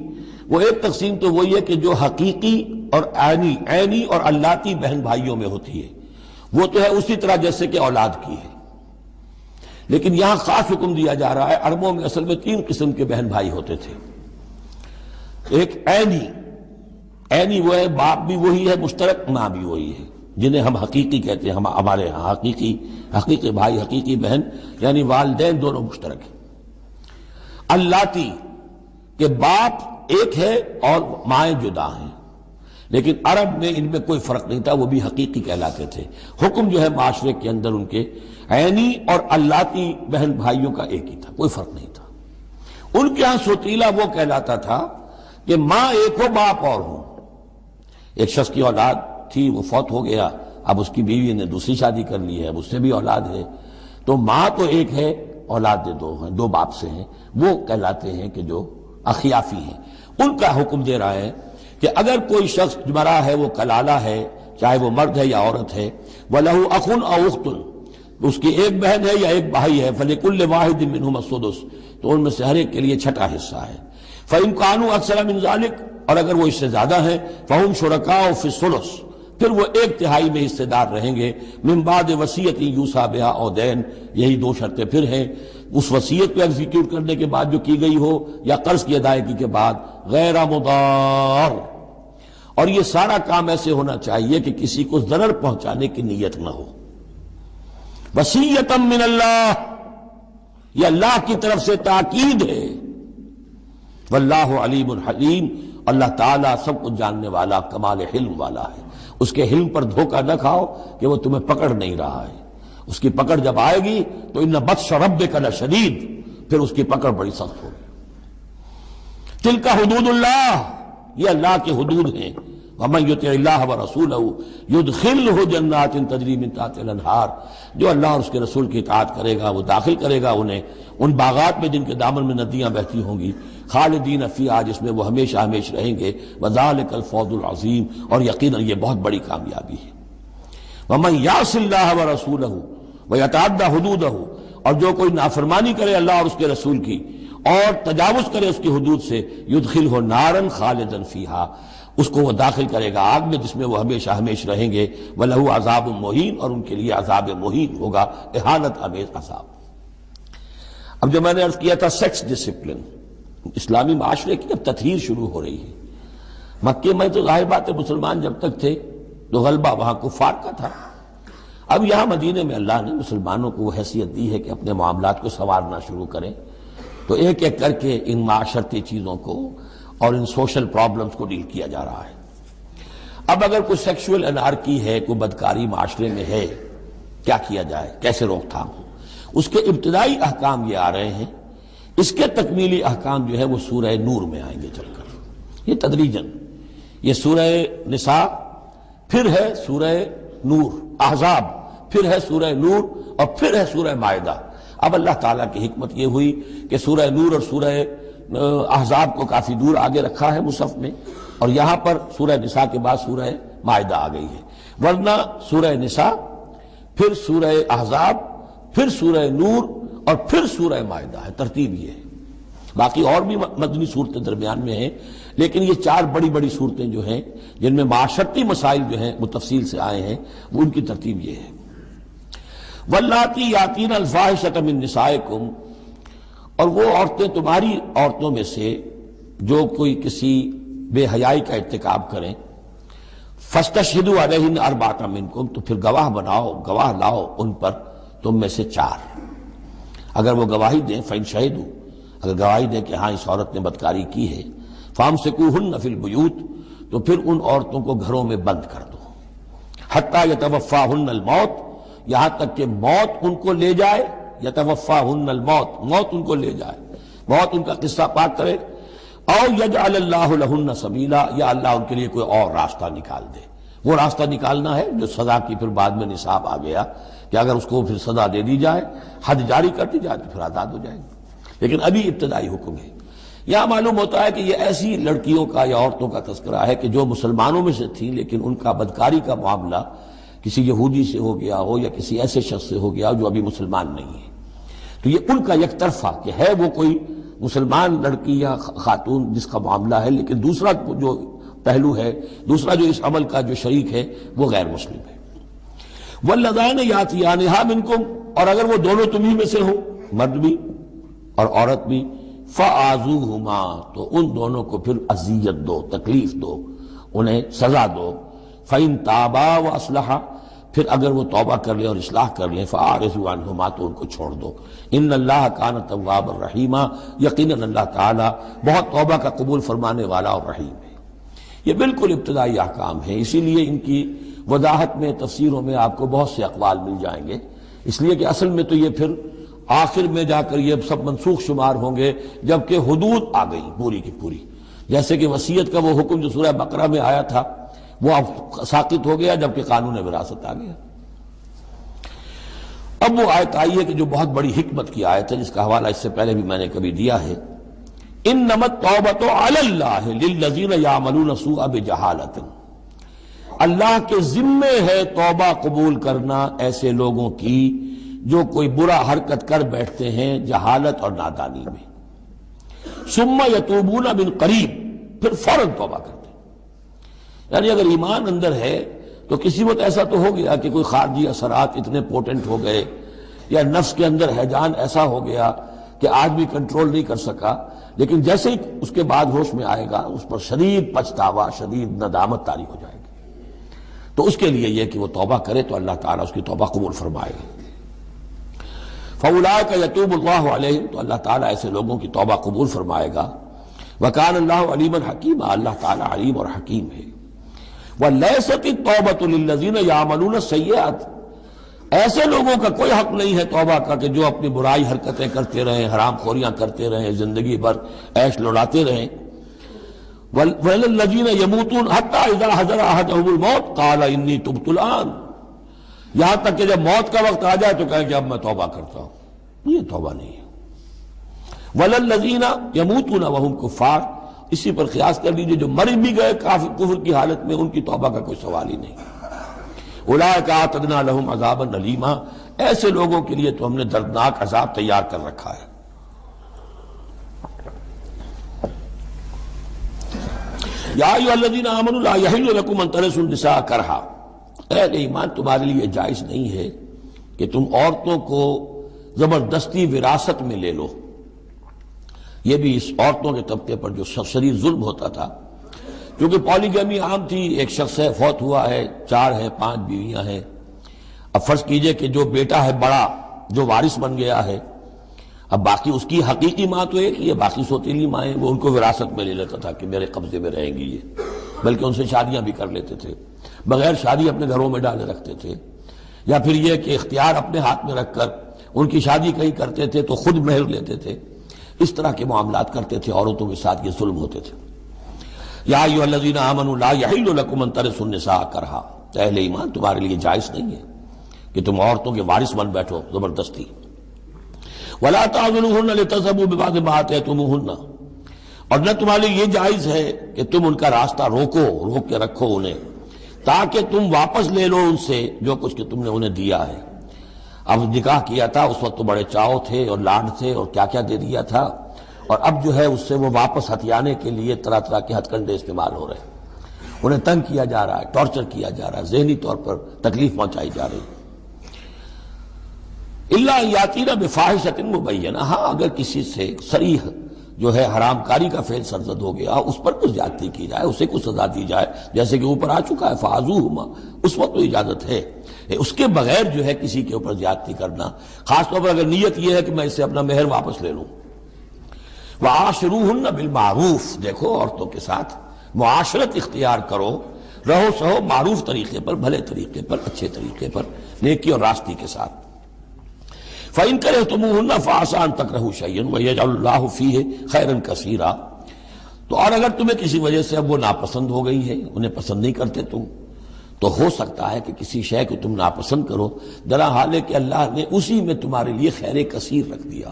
وہ ایک تقسیم تو وہی ہے کہ جو حقیقی اور عینی اور اللاتی بہن بھائیوں میں ہوتی ہے، وہ تو ہے اسی طرح جیسے کہ اولاد کی ہے، لیکن یہاں خاص حکم دیا جا رہا ہے۔ عربوں میں اصل میں 3 قسم کے بہن بھائی ہوتے تھے۔ ایک عینی وہ ہے، باپ بھی وہی ہے مشترک، ماں بھی وہی ہے، جنہیں ہم حقیقی کہتے ہیں، ہمارے ہاں حقیقی بھائی، حقیقی بہن، یعنی والدین دونوں مشترک ہیں۔ اللاتی کہ باپ ایک ہے اور مائیں جدا ہیں، لیکن عرب میں ان میں کوئی فرق نہیں تھا، وہ بھی حقیقی کہلاتے تھے۔ حکم جو ہے معاشرے کے اندر ان کے عینی اور اللاتی بہن بھائیوں کا ایک ہی تھا، کوئی فرق نہیں تھا۔ ان کے ہاں سوتیلا وہ کہلاتا تھا کہ ماں ایک ہو باپ اور ہو۔ ایک شخص کی اولاد تھی، وہ فوت ہو گیا، اب اس کی بیوی نے دوسری شادی کر لی ہے، اب اس سے بھی اولاد ہے، تو ماں تو ایک ہے، اولاد دو ہیں، 2 باپ سے ہیں، وہ کہلاتے ہیں کہ جو اخیافی ہیں۔ ان کا حکم دے رہا ہے کہ اگر کوئی شخص مرا ہے وہ کلالہ ہے، چاہے وہ مرد ہے یا عورت ہے، وَلَهُ أَخٌ أَوْ أُخْتٌ، اس کی ایک بہن ہے یا ایک بھائی ہے، فَلِكُلِّ وَاحِدٍ مِّنْهُمَا السُّدُسُ، تو ان میں سے ہر ایک کے لیے 6واں حصہ ہے۔ فَإِن كَانُوا أَكْثَرَ مِنْ ذَلِكَ، اور اگر وہ اس سے زیادہ ہیں، فَهُمْ شُرَكَاءُ فِي الثُّلُثِ، پھر وہ 1/3 میں حصے دار رہیں گے۔ من بعد وصیۃ یوصی بها أو دین، یہی 2 شرطیں پھر ہیں، اس وصیت کو ایگزیکیوٹ کرنے کے بعد جو کی گئی ہو یا قرض کی ادائیگی کے بعد، غیر مضار، اور یہ سارا کام ایسے ہونا چاہیے کہ کسی کو ضرر پہنچانے کی نیت نہ ہو۔ وصیۃ من اللہ، یہ اللہ کی طرف سے تاکید ہے۔ واللہ علیم حلیم، اللہ تعالیٰ سب کچھ جاننے والا، کمال حلم والا ہے۔ اس کے حلم پر دھوکہ نہ کھاؤ کہ وہ تمہیں پکڑ نہیں رہا ہے، اس کی پکڑ جب آئے گی تو ان بطش ربک لشدید، پھر اس کی پکڑ بڑی سخت ہوگی۔ تلک حدود اللہ، یہ اللہ کے حدود ہیں۔ وَمَن يُطِعِ اللَّهَ وَرَسُولَهُ يُدْخِلْهُ جَنَّاتٍ تَجْرِي مِن تَحْتِهَا الْأَنْهَارُ، جو اللہ اور اس کے رسول کی اطاعت کرے گا وہ داخل کرے گا انہیں ان باغات میں جن کے دامن میں ندیاں بہتی ہوں گی، خالدین فیہا، جس میں وہ ہمیشہ ہمیشہ رہیں گے، وَذَلِكَ الْفَوْزُ الْعَظِيمُ، اور یقیناً یہ بہت بڑی کامیابی ہے۔ وَمَن يَعْصِ اللَّهَ وَرَسُولَهُ وَيَتَعَدَّ حُدُودَهُ، اور جو کوئی نافرمانی کرے اللہ اور اس کے رسول کی اور تجاوز کرے اس کی حدود سے، يُدْخِلْهُ نَارًا خَالِدًا فِيهَا، اس کو وہ داخل کرے گا آگ میں جس میں وہ ہمیشہ ہمیشہ رہیں گے، وَلَهُ عَذَابٌ مُہِینٌ، اور ان کے لیے عذاب مہین ہوگا، اہانت آمیز عذاب۔ اب جو میں نے عرض کیا تھا سیکس ڈسپلن، اسلامی معاشرے کی اب تطہیر شروع ہو رہی ہے۔ مکے میں تو ظاہر بات ہے مسلمان جب تک تھے تو غلبہ وہاں کفار کا تھا، اب یہاں مدینے میں اللہ نے مسلمانوں کو وہ حیثیت دی ہے کہ اپنے معاملات کو سنوارنا شروع کریں، تو ایک ایک کر کے ان معاشرتی چیزوں کو اور ان سوشل پرابلمز کو ڈیل کیا جا رہا ہے۔ اب اگر کوئی سیکشول انارکی ہے، کوئی بدکاری معاشرے میں ہے، کیا کیا جائے، کیسے روک تھام ہو، اس کے ابتدائی احکام یہ آ رہے ہیں، اس کے تکمیلی احکام جو ہے وہ سورہ نور میں آئیں گے چل کر، یہ تدریجاً، یہ سورہ نساء، پھر ہے سورہ نور، احزاب، پھر ہے سورہ نور، اور پھر ہے سورہ مائدہ۔ اب اللہ تعالیٰ کی حکمت یہ ہوئی کہ سورہ نور اور سورہ احزاب کو کافی دور آگے رکھا ہے مصحف میں، اور یہاں پر سورہ نساء کے بعد سورہ مائدہ آ گئی ہے، ورنہ سورہ نساء، پھر سورہ احزاب، پھر سورہ نور، اور پھر سورہ مائدہ ہے، ترتیب یہ ہے۔ باقی اور بھی مدنی صورتیں درمیان میں ہیں، لیکن یہ چار بڑی بڑی صورتیں جو ہیں جن میں معاشرتی مسائل جو ہیں وہ تفصیل سے آئے ہیں، وہ ان کی ترتیب یہ ہے۔ وَاللَّاتِي يَأْتِينَ الْفَاحِشَةَ مِن نِّسَائِكُمْ، اور وہ عورتیں تمہاری عورتوں میں سے جو کوئی کسی بے حیائی کا ارتکاب کریں، فَاسْتَشْهِدُوا عَلَيْهِنَّ أَرْبَعَةً مِّنكُمْ، تو پھر گواہ بناؤ، گواہ لاؤ ان پر تم میں سے چار۔ اگر وہ گواہی دیں، فَإِن شَهِدُوا، اگر گواہی دیں کہ ہاں اس عورت نے بدکاری کی ہے، فَأَمْسِكُوهُنَّ فِي الْبُيُوتِ، تو پھر ان عورتوں کو گھروں میں بند کر دو، حَتَّى يَتَوَفَّاهُنَّ الْمَوْتُ، یہاں تک کہ موت ان کو لے جائے، یتوفاہن الموت، موت ان کو لے جائے، موت ان کا قصہ پاک کرے، او یجعل اللہ لہن سبیلا، یا اللہ ان کے لیے کوئی اور راستہ نکال دے۔ وہ راستہ نکالنا ہے جو سزا کی پھر بعد میں نصاب آ گیا کہ اگر اس کو پھر سزا دے دی جائے، حد جاری کر دی جائے تو پھر آزاد ہو جائیں گے، لیکن ابھی ابتدائی حکم ہے۔ یہاں معلوم ہوتا ہے کہ یہ ایسی لڑکیوں کا یا عورتوں کا تذکرہ ہے کہ جو مسلمانوں میں سے تھیں لیکن ان کا بدکاری کا معاملہ کسی یہودی سے ہو گیا ہو یا کسی ایسے شخص سے ہو گیا ہو جو ابھی مسلمان نہیں ہے، تو یہ ان کا یک طرفہ کہ ہے وہ کوئی مسلمان لڑکی یا خاتون جس کا معاملہ ہے، لیکن دوسرا جو پہلو ہے، دوسرا جو اس عمل کا جو شریک ہے وہ غیر مسلم ہے۔ وَاللَّذَانِ يَأْتِيَانِهَا مِنكُمْ، اور اگر وہ دونوں تمہیں میں سے ہوں، مرد بھی اور عورت بھی، فَآذُوهُمَا، تو ان دونوں کو پھر اذیت دو، تکلیف دو، انہیں سزا دو۔ فَإِن تَابَا وَأَصْلَحَا، پھر اگر وہ توبہ کر لیں اور اصلاح کر لیں، فَأَعْرِضُوا عَنْهُمَا، تو ان کو چھوڑ دو۔ إِنَّ اللَّهَ كَانَ تَوَّابًا رَحِيمًا، یقیناً اللہ تعالیٰ بہت توبہ کا قبول فرمانے والا اور رحیم ہے۔ یہ بالکل ابتدائی احکام ہیں، اسی لیے ان کی وضاحت میں، تفسیروں میں آپ کو بہت سے اقوال مل جائیں گے، اس لیے کہ اصل میں تو یہ پھر آخر میں جا کر یہ سب منسوخ شمار ہوں گے جبکہ حدود آ گئی پوری کی پوری، جیسے کہ وصیت کا وہ حکم جو سورہ بقرہ میں آیا تھا وہ اب ساقط ہو گیا جبکہ قانون وراثت آ گیا۔ اب وہ آیت آئی ہے کہ جو بہت بڑی حکمت کی آیت ہے، جس کا حوالہ اس سے پہلے بھی میں نے کبھی دیا ہے، انما التوبۃ علی اللہ للذین یعملون السوء بجہالۃ، اللہ کے ذمے ہے توبہ قبول کرنا ایسے لوگوں کی جو کوئی برا حرکت کر بیٹھتے ہیں جہالت اور نادانی میں، ثم یتوبون من قریب، پھر فوراً توبہ کرتے ہیں۔ یعنی اگر ایمان اندر ہے تو کسی وقت ایسا تو ہو گیا کہ کوئی خارجی اثرات اتنے پوٹنٹ ہو گئے یا نفس کے اندر ہیجان ایسا ہو گیا کہ آدمی کنٹرول نہیں کر سکا، لیکن جیسے ہی اس کے بعد ہوش میں آئے گا اس پر شدید پچھتاوا، شدید ندامت طاری ہو جائے گی، تو اس کے لیے یہ کہ وہ توبہ کرے تو اللہ تعالیٰ اس کی توبہ قبول فرمائے گا۔ فَأُولَٰئِکَ يَتُوبُ اللَّهُ عَلَيْهِمْ، تو اللہ تعالیٰ ایسے لوگوں کی توبہ قبول فرمائے گا۔ وَكَانَ اللَّهُ عَلِيمًا حَكِيمًا، اللہ تعالیٰ علیم اور حکیم ہے۔ وَلَيْسَتِ التَّوْبَةُ لِلَّذِينَ يَعْمَلُونَ السَّيِّئَاتِ، ایسے لوگوں کا کوئی حق نہیں ہے توبہ کا کہ جو اپنی برائی حرکتیں کرتے رہیں، حرام خوریاں کرتے رہیں، زندگی بھر عیش لڑاتے رہیں۔ وَالَّذِينَ يَمُوتُونَ حَتَّى إِذَا حَضَرَ أَحَدَهُمُ الْمَوْتُ قَالَ إِنِّي تُبْتُ الْآنَ، یہاں تک کہ جب موت کا وقت آ جائے تو کہیں کہ اب میں توبہ کرتا ہوں. یہ توبہ نہیں ہے. وَالَّذِينَ يَمُوتُونَ وَهُمْ كُفَّارٌ، اسی پر قیاس کر لیجئے جو مر بھی گئے کفر کی حالت میں، ان کی توبہ کا کوئی سوال ہی نہیں. اولئک اعتدنا لهم عذابا الیما، ایسے لوگوں کے لیے تو ہم نے دردناک عذاب تیار کر رکھا ہے. یا ایھا الذین آمنوا لا یحل لکم ان ترثوا النساء کرہا، اہل ایمان تمہارے لیے جائز نہیں ہے کہ تم عورتوں کو زبردستی وراثت میں لے لو. یہ بھی اس عورتوں کے طبقے پر جو شدید ظلم ہوتا تھا، کیونکہ پالیگیمی عام تھی، ایک شخص ہے فوت ہوا ہے، 4 ہے 5 بیویاں ہیں. اب فرض کیجئے کہ جو بیٹا ہے بڑا جو وارث بن گیا ہے، اب باقی اس کی حقیقی ماں تو ایک ہی ہے، باقی سوتیلی مائیں وہ ان کو وراثت میں لے لیتا تھا کہ میرے قبضے میں رہیں گی یہ، بلکہ ان سے شادیاں بھی کر لیتے تھے، بغیر شادی اپنے گھروں میں ڈالے رکھتے تھے. یا پھر یہ کہ اختیار اپنے ہاتھ میں رکھ کر ان کی شادی کہیں کرتے تھے تو خود مہر لیتے تھے. اس طرح کے معاملات کرتے تھے، عورتوں کے ساتھ یہ ظلم ہوتے تھے. یا ایھا الذین آمنوا لا یحل لکم ان ترثوا النساء کرہا، اہل ایمان تمہارے لیے جائز نہیں ہے کہ تم عورتوں کے وارث بن بیٹھو زبردستی. ولا تعضلوہن لتذهبوا ببعض ما آتیتموہن، اور نہ تمہارے لیے یہ جائز ہے کہ تم ان کا راستہ روک کے رکھو انہیں، تاکہ تم واپس لے لو ان سے جو کچھ کہ تم نے انہیں دیا ہے. اب نکاح کیا تھا اس وقت تو بڑے چاؤ تھے اور لاڈ تھے اور کیا کیا دے دیا تھا، اور اب جو ہے اس سے وہ واپس ہتھیانے کے لیے طرح طرح کے ہتھ کنڈے استعمال ہو رہے ہیں. انہیں تنگ کیا جا رہا ہے، ٹارچر کیا جا رہا ہے، ذہنی طور پر تکلیف پہنچائی جا رہی ہے. الا یاتینا بفاحشۃ مبینہ، ہاں اگر کسی سے صریح جو ہے حرام کاری کا فعل سرزد ہو گیا، اس پر کچھ زیادتی کی جائے، اسے کچھ سزا دی جائے، جیسے کہ اوپر آ چکا ہے فعذوہما، اس وقت تو اجازت ہے. اس کے بغیر جو ہے کسی کے اوپر زیادتی کرنا، خاص طور پر اگر نیت یہ ہے کہ میں اس سے اپنا مہر واپس لے لوں. وعاشروہن بالمعروف، دیکھو عورتوں کے ساتھ معاشرت اختیار کرو، رہو سہو معروف طریقے پر، بھلے طریقے پر، اچھے طریقے پر، نیکی اور راستی کے ساتھ. فَإِن كَرِهْتُمُوهُنَّ فَعَسَىٰ أَن تَكْرَهُوا شَيْئًا وَيَجْعَلُ اللَّهُ فِيهِ خَيْرًا كَثِيرًا، تو اور اگر تمہیں کسی وجہ سے اب وہ ناپسند ہو گئی ہے، انہیں پسند نہیں کرتے تم، تو ہو سکتا ہے کہ کسی شے کو تم ناپسند کرو، درا حال ہے کہ اللہ نے اسی میں تمہارے لیے خیر کثیر رکھ دیا.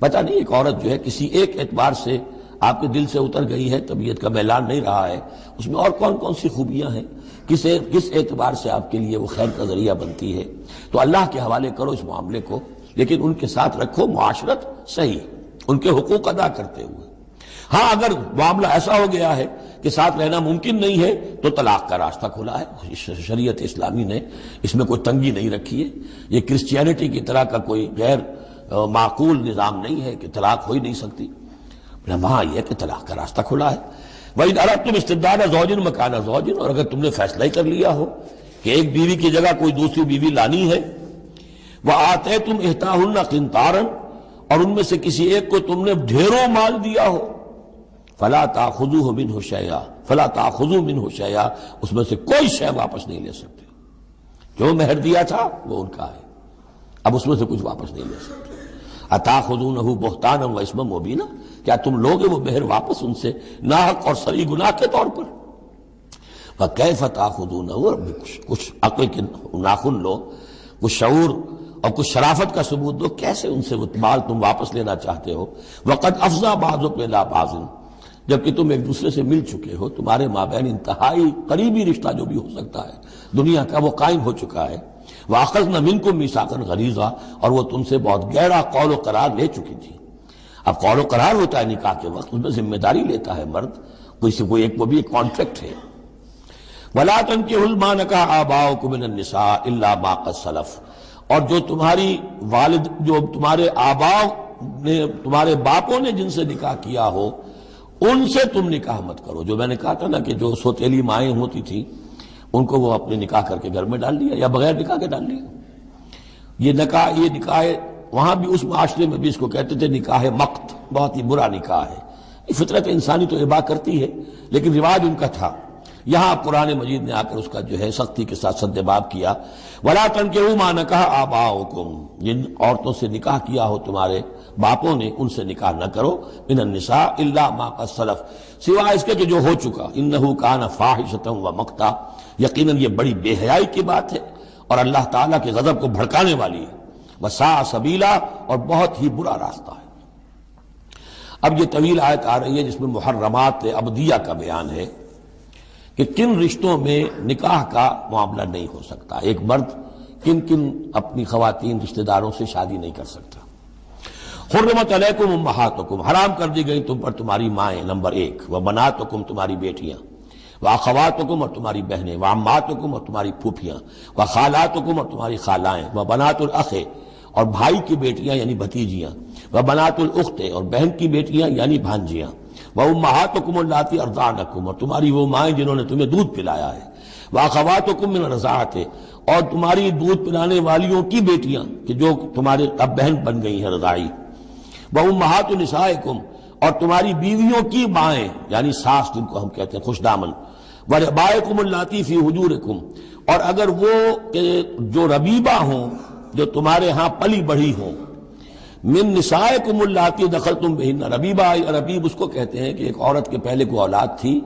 پتہ نہیں ایک عورت جو ہے کسی ایک اعتبار سے آپ کے دل سے اتر گئی ہے، طبیعت کا میلان نہیں رہا ہے، اس میں اور کون کون سی خوبیاں ہیں، کس اعتبار سے آپ کے لیے وہ خیر کا ذریعہ بنتی ہے، تو اللہ کے حوالے کرو اس معاملے کو، لیکن ان کے ساتھ رکھو معاشرت صحیح، ان کے حقوق ادا کرتے ہوئے. ہاں اگر معاملہ ایسا ہو گیا ہے کہ ساتھ رہنا ممکن نہیں ہے تو طلاق کا راستہ کھلا ہے. شریعت اسلامی نے اس میں کوئی تنگی نہیں رکھی ہے، یہ کرسچینٹی کی طرح کا کوئی غیر معقول نظام نہیں ہے کہ طلاق ہو ہی نہیں سکتی. وہاں یہ کہ طلاق کا راستہ کھلا ہے. وَإِنْ أَرَدْتُمْ اسْتِبْدَالَ زَوْجٍ مَكَانَ زَوْجٍ، اور اگر تم نے فیصلہ ہی کر لیا ہو کہ ایک بیوی کی جگہ کوئی دوسری بیوی لانی ہے، وَآتَيْتُمْ إِحْدَاهُنَّ قِنْطَارًا، اور ان میں سے کسی ایک کو تم نے ڈھیروں مال دیا ہو، فَلَا تَأْخُذُوهُ مِنْهُ شَيْئًا فَلَا تَأْخُذُوا مِنْهُ شَيْئًا، اس میں سے کوئی شے واپس نہیں لے سکتے. جو مہر دیا تھا وہ ان کا ہے، اب اس میں سے کچھ واپس نہیں لے سکتے. أَتَأْخُذُونَهُ بُهْتَانًا وَإِثْمًا مُبِينًا، کیا تم لوگے وہ مہر واپس ان سے ناحق اور صریح گناہ کے طور پر؟ وَكَيْفَ تَأْخُذُونَهُ، کچھ عقل کے ناخن لو، کچھ شعور اور کچھ شرافت کا ثبوت دو، کیسے ان سے وہ مال تم واپس لینا چاہتے ہو؟ وَقَدْ أَفْضَىٰ بَعْضُكُمْ إِلَىٰ بَعْضٍ، جبکہ تم ایک دوسرے سے مل چکے ہو، تمہارے مابین انتہائی قریبی رشتہ جو بھی ہو سکتا ہے دنیا کا وہ قائم ہو چکا ہے. وَأَخَذْنَ مِنْكُمْ مِيثَاقًا غَلِيظًا، اور وہ تم سے بہت گہرا قول و قرار لے چکی تھی. اب قول و قرار ہوتا ہے نکاح کے وقت، اس میں ذمہ داری لیتا ہے مرد، کوئی ایک وہ بھی ایک کانٹریکٹ ہے. وَلَا تَنكِحُوا مَا نَكَحَ آبَاؤُكُم مِّنَ النِّسَاءِ إِلَّا مَا قَدْ سَلَفَ، اور جو تمہاری والد، جو تمہارے آباؤ نے، تمہارے باپوں نے جن سے نکاح کیا ہو ان سے تم نکاح مت کرو. جو میں نے کہا تھا نا کہ جو سوتیلی مائیں ہوتی تھیں ان کو وہ اپنے نکاح کر کے گھر میں ڈال دیا یا بغیر نکاح کے ڈال دیا. یہ نکاح وہاں بھی اس معاشرے میں بھی اس کو کہتے تھے نکاح مقت، بہت ہی برا نکاح ہے. یہ فطرت انسانی تو اباح کرتی ہے لیکن رواج ان کا تھا. یہاں قرآن مجید نے آ کر اس کا جو ہے سختی کے ساتھ سدباب کیا، وَلَا تَنكِحُوا مَا نَكَحَ آبَاؤُكُمْ، جن عورتوں سے نکاح کیا ہو تمہارے باپوں نے ان سے نکاح نہ کرو، من النساء الا ما قد سلف، سوائے اس کے کہ جو ہو چکا، انہ کان فاحشۃ ومقتا، یقیناً یہ بڑی بے حیائی کی بات ہے اور اللہ تعالیٰ کے غضب کو بھڑکانے والی ہے، وساء سبیلا، اور بہت ہی برا راستہ ہے۔ اب یہ طویل آیت آ رہی ہے جس میں محرمات ابدیہ کا بیان ہے کہ کن رشتوں میں نکاح کا معاملہ نہیں ہو سکتا، ایک مرد کن کن اپنی خواتین رشتہ داروں سے شادی نہیں کر سکتا۔ حرمت علیکم امہاتکم، حرام کر دی گئی تم پر تمہاری مائیں، نمبر 1، وبناتکم، تمہاری بیٹیاں، واخواتکم، اور تمہاری بہنیں، وعماتکم، اور تمہاری پھوپھیاں، وخالاتکم، اور تمہاری خالائیں، وبنات الاخ، اور بھائی کی بیٹیاں یعنی بھتیجیاں، وبنات الاخت، اور بہن کی بیٹیاں یعنی بھانجیاں، وامہاتکم اللاتی ارضعنکم، اور تمہاری وہ مائیں جنہوں نے تمہیں دودھ پلایا ہے، واخواتکم من الرضاعۃ، اور تمہاری دودھ پلانے والیوں کی بیٹیاں کہ جو تمہارے اب بہن بن گئی ہیں رضاعی، وامہات نسائکم، اور تمہاری بیویوں کی مائیں یعنی ساس جن کو ہم کہتے ہیں خوش دامن، وربائکم اللاتی فی حجورکم، اور اگر وہ کہ جو ربیبہ ہوں جو تمہارے ہاں پلی بڑھی ہوں، من نسائکم اللاتی دخلتم بہن، ربیبہ ربیب اس کو کہتے ہیں کہ ایک عورت کے پہلے کوئی اولاد تھی،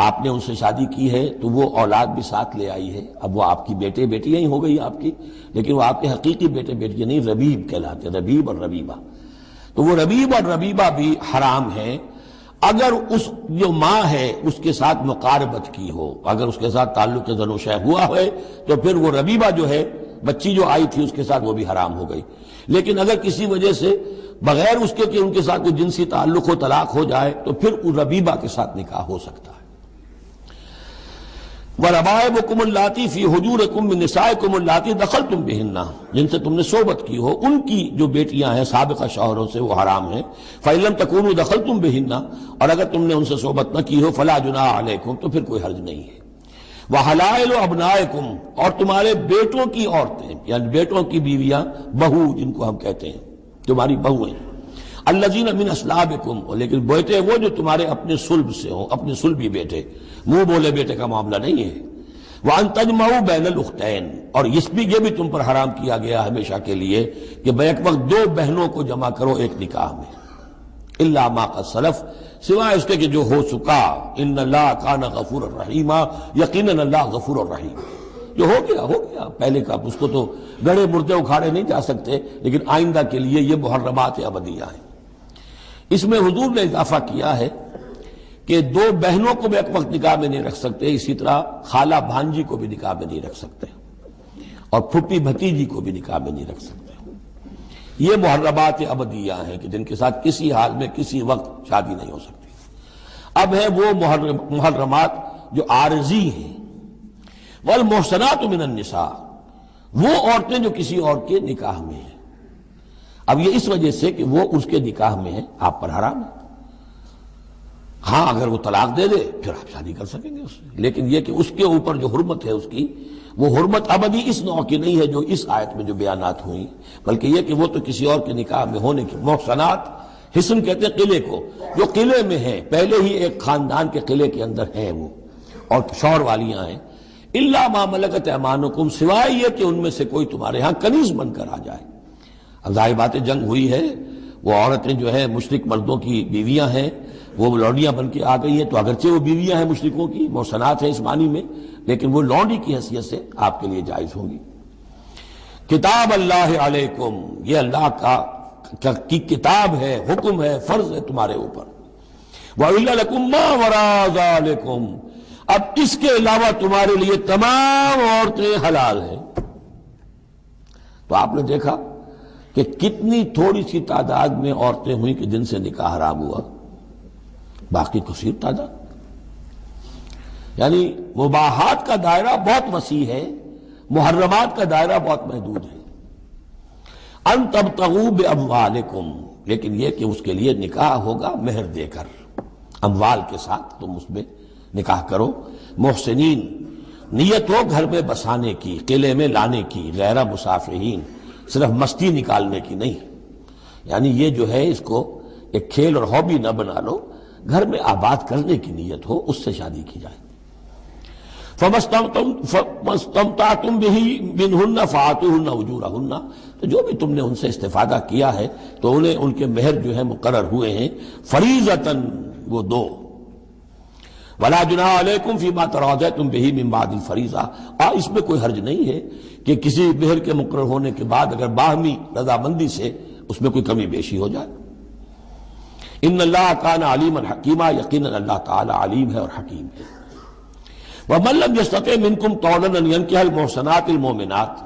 آپ نے ان سے شادی کی ہے تو وہ اولاد بھی ساتھ لے آئی ہے، اب وہ آپ کی بیٹے بیٹیاں ہی ہو گئی آپ کی، لیکن وہ آپ کے حقیقی بیٹے بیٹیاں نہیں، ربیب کہلاتے، ربیب اور ربیبہ، تو وہ ربیب اور ربیبہ بھی حرام ہیں اگر اس جو ماں ہے اس کے ساتھ مقاربت کی ہو، اگر اس کے ساتھ تعلق زن و شہ ہوا ہے تو پھر وہ ربیبہ جو ہے بچی جو آئی تھی اس کے ساتھ وہ بھی حرام ہو گئی، لیکن اگر کسی وجہ سے بغیر اس کے کہ ان کے ساتھ کوئی جنسی تعلق ہو طلاق ہو جائے تو پھر اس ربیبہ کے ساتھ نکاح ہو سکتا ہے۔ وَرَبَائِبُكُمُ اللَّاتِي فِي حُجُورِكُم مِّن نِّسَائِكُمُ اللَّاتِي دَخَلْتُم بِهِنَّ، جن سے تم نے صحبت کی ہو، ان کی جو بیٹیاں ہیں سابقہ شوہروں سے وہ حرام ہیں، فَإِن لَّمْ تَكُونُوا دَخَلْتُم بِهِنَّ، اور اگر تم نے ان سے صحبت نہ کی ہو، فَلَا جُنَاحَ عَلَيْكُمْ، تو پھر کوئی حرج نہیں ہے۔ وَحَلَائِلُ أَبْنَائِكُمْ، اور تمہارے بیٹوں کی عورتیں یعنی بیٹوں کی بیویاں، بہو جن کو ہم کہتے ہیں، تمہاری بہو ہیں، الذین من اصلابکم، لیکن بیٹے وہ جو تمہارے اپنے صلب سے ہوں، اپنے صلبی بیٹے، منہ بولے بیٹے کا معاملہ نہیں ہے۔ وَأَن تَجْمَعُوا بَيْنَ الْأُخْتَيْنِ، اور یہ بھی تم پر حرام کیا گیا ہمیشہ کے لیے کہ بیک وقت دو بہنوں کو جمع کرو ایک نکاح میں، الا ما قد سلف، سوائے اس کے کہ جو ہو چکا، ان اللہ کان غفور الرحیم، یقیناً اللہ غفور الرحیم، جو ہو گیا پہلے کا، اس کو تو گڑے مردے اکھاڑے نہیں جا سکتے، لیکن آئندہ کے لیے یہ محرمات ابدیہ ہیں۔ اس میں حضور نے اضافہ کیا ہے کہ دو بہنوں کو بھی ایک وقت نکاح میں نہیں رکھ سکتے، اسی طرح خالہ بھانجی کو بھی نکاح میں نہیں رکھ سکتے، اور پھپھی بھتیجی کو بھی نکاح میں نہیں رکھ سکتے۔ یہ محرمات ابدیہ ہیں کہ جن کے ساتھ کسی حال میں کسی وقت شادی نہیں ہو سکتی۔ اب ہے وہ محرمات جو عارضی ہیں، والمحصنات من النساء، وہ عورتیں جو کسی اور کے نکاح میں ہیں، اب یہ اس وجہ سے کہ وہ اس کے نکاح میں ہے، آپ پر حرام ہے۔ ہاں اگر وہ طلاق دے دے پھر آپ شادی کر سکیں گے اس سے، لیکن یہ کہ اس کے اوپر جو حرمت ہے اس کی، وہ حرمت ابدی اس نوع کی نہیں ہے جو اس آیت میں جو بیانات ہوئی، بلکہ یہ کہ وہ تو کسی اور کے نکاح میں ہونے کی۔ محصنات، حصن کہتے ہیں قلعے کو، جو قلعے میں ہیں، پہلے ہی ایک خاندان کے قلعے کے اندر ہیں وہ، اور شوہر والیاں ہیں، الا ما ملکت ایمانکم، سوائے یہ کہ ان میں سے کوئی تمہارے ہاں کنیز بن کر آ جائے۔ اب ظاہر بات ہے جنگ ہوئی ہے، وہ عورتیں جو ہے مشرک مردوں کی بیویاں ہیں، وہ لونڈیاں بن کے آ گئی ہیں، تو اگرچہ وہ بیویاں ہیں مشرکوں کی، محصنات ہیں اس معنی میں، لیکن وہ لونڈی کی حیثیت سے آپ کے لیے جائز ہوں گی۔ کتاب اللہ علیکم، یہ اللہ کی کتاب ہے، حکم ہے، فرض ہے تمہارے اوپر۔ وَأُحِلَّ لَكُم مَّا وَرَاءَ ذَلِكُمْ، اب اس کے علاوہ تمہارے لیے تمام عورتیں حلال ہیں۔ تو آپ نے دیکھا کہ کتنی تھوڑی سی تعداد میں عورتیں ہوئیں کہ جن سے نکاح حرام ہوا، باقی کثیر تعداد، یعنی مباحات کا دائرہ بہت وسیع ہے، محرمات کا دائرہ بہت محدود ہے۔ ان تبتغوا باموالکم، لیکن یہ کہ اس کے لیے نکاح ہوگا مہر دے کر، اموال کے ساتھ تم اس میں نکاح کرو، محسنین، نیت ہو گھر میں بسانے کی، قلعے میں لانے کی، غیر مسافرین، صرف مستی نکالنے کی نہیں، یعنی یہ جو ہے اس کو ایک کھیل اور ہابی نہ بنا لو، گھر میں آباد کرنے کی نیت ہو، اس سے شادی کی جائے۔ فَمَسْتَمْتَعْتُمْ بِهِ مِنْهُنَّ فَآتُوهُنَّ أُجُورَهُنَّ، تو جو بھی تم نے ان سے استفادہ کیا ہے تو انہیں ان کے مہر جو ہے مقرر ہوئے ہیں فریضۃً، وہ دو۔ وَلَا جُنَاحَ عَلَيْكُمْ فِيمَا تَرَاضَيْتُمْ بِهِ مِنْ بَعْدِ الْفَرِيضَةِ، اور اس میں کوئی حرج نہیں ہے کہ کسی مہر کے مقرر ہونے کے بعد اگر باہمی رضامندی سے اس میں کوئی کمی بیشی ہو جائے۔ ان اللہ کان علیما حکیما، یقیناً اللہ تعالی علیم ہے اور حکیم ہے۔ وَمَن لَّمْ يَسْتَطِعْ مِنكُمْ طَوْلًا أَن يَنكِحَ الْمُحْصَنَاتِ الْمُؤْمِنَاتِ،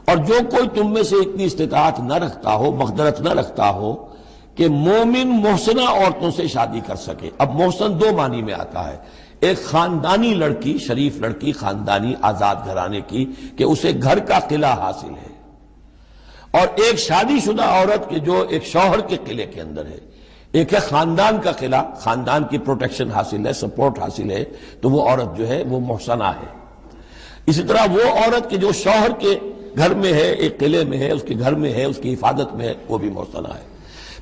اور جو کوئی تم میں سے اتنی استطاعت نہ رکھتا ہو، مقدرت نہ رکھتا ہو کہ مومن محسنہ عورتوں سے شادی کر سکے۔ اب محسن دو معنی میں آتا ہے، ایک خاندانی لڑکی، شریف لڑکی، خاندانی آزاد گھرانے کی کہ اسے گھر کا قلعہ حاصل ہے، اور ایک شادی شدہ عورت کے جو ایک شوہر کے قلعے کے اندر ہے۔ ایک ہے خاندان کا قلعہ، خاندان کی پروٹیکشن حاصل ہے، سپورٹ حاصل ہے، تو وہ عورت جو ہے وہ محسنہ ہے۔ اسی طرح وہ عورت کے جو شوہر کے گھر میں ہے، ایک قلعے میں ہے، اس کے گھر میں ہے، اس کی حفاظت میں ہے، وہ بھی محسنہ ہے۔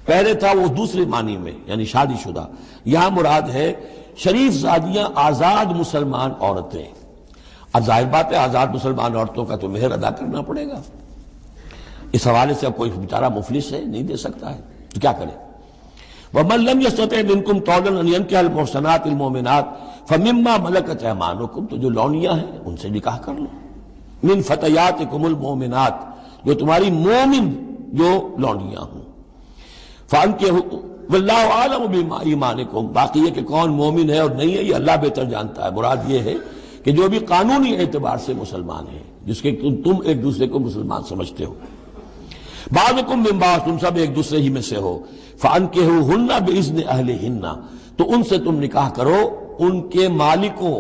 پہلے تھا وہ دوسری معنی میں یعنی شادی شدہ، یہاں مراد ہے شریف زادیاں، آزاد مسلمان عورتیں۔ اب ظاہر بات ہے آزاد مسلمان عورتوں کا تو مہر ادا کرنا پڑے گا، اس حوالے سے اب کوئی بیچارہ مفلس ہے، نہیں دے سکتا ہے تو کیا کرے۔ وَمَن لَّمْ يَسْتَطِعْ مِنكُمْ طَوْلًا أَن يَنكِحَ الْمُحْصَنَاتِ الْمُؤْمِنَاتِ فَمِمَّا مَلَكَتْ أَيْمَانُكُمْ، تو جو لونیاں ہیں ان سے نکاح کر لو، مِن فَتَيَاتِكُمُ الْمُؤْمِنَاتِ، جو تمہاری مومن جو لونیاں ہوں، فَأَنكِحُوا وَاللَّهُ أَعْلَمُ بِإِيمَانِكُمْ، باقی یہ کہ کون مومن ہے اور نہیں ہے یہ اللہ بہتر جانتا ہے۔ مراد یہ ہے کہ جو بھی قانونی اعتبار سے مسلمان ہیں، جس کے تم ایک دوسرے کو مسلمان سمجھتے ہو، بعضکم من بعض، تم سب ایک دوسرے ہی میں سے ہو، فَأَنكِحُوهُنَّ بِإِذْنِ أَهْلِهِنَّ، تو ان سے تم نکاح کرو ان کے مالکوں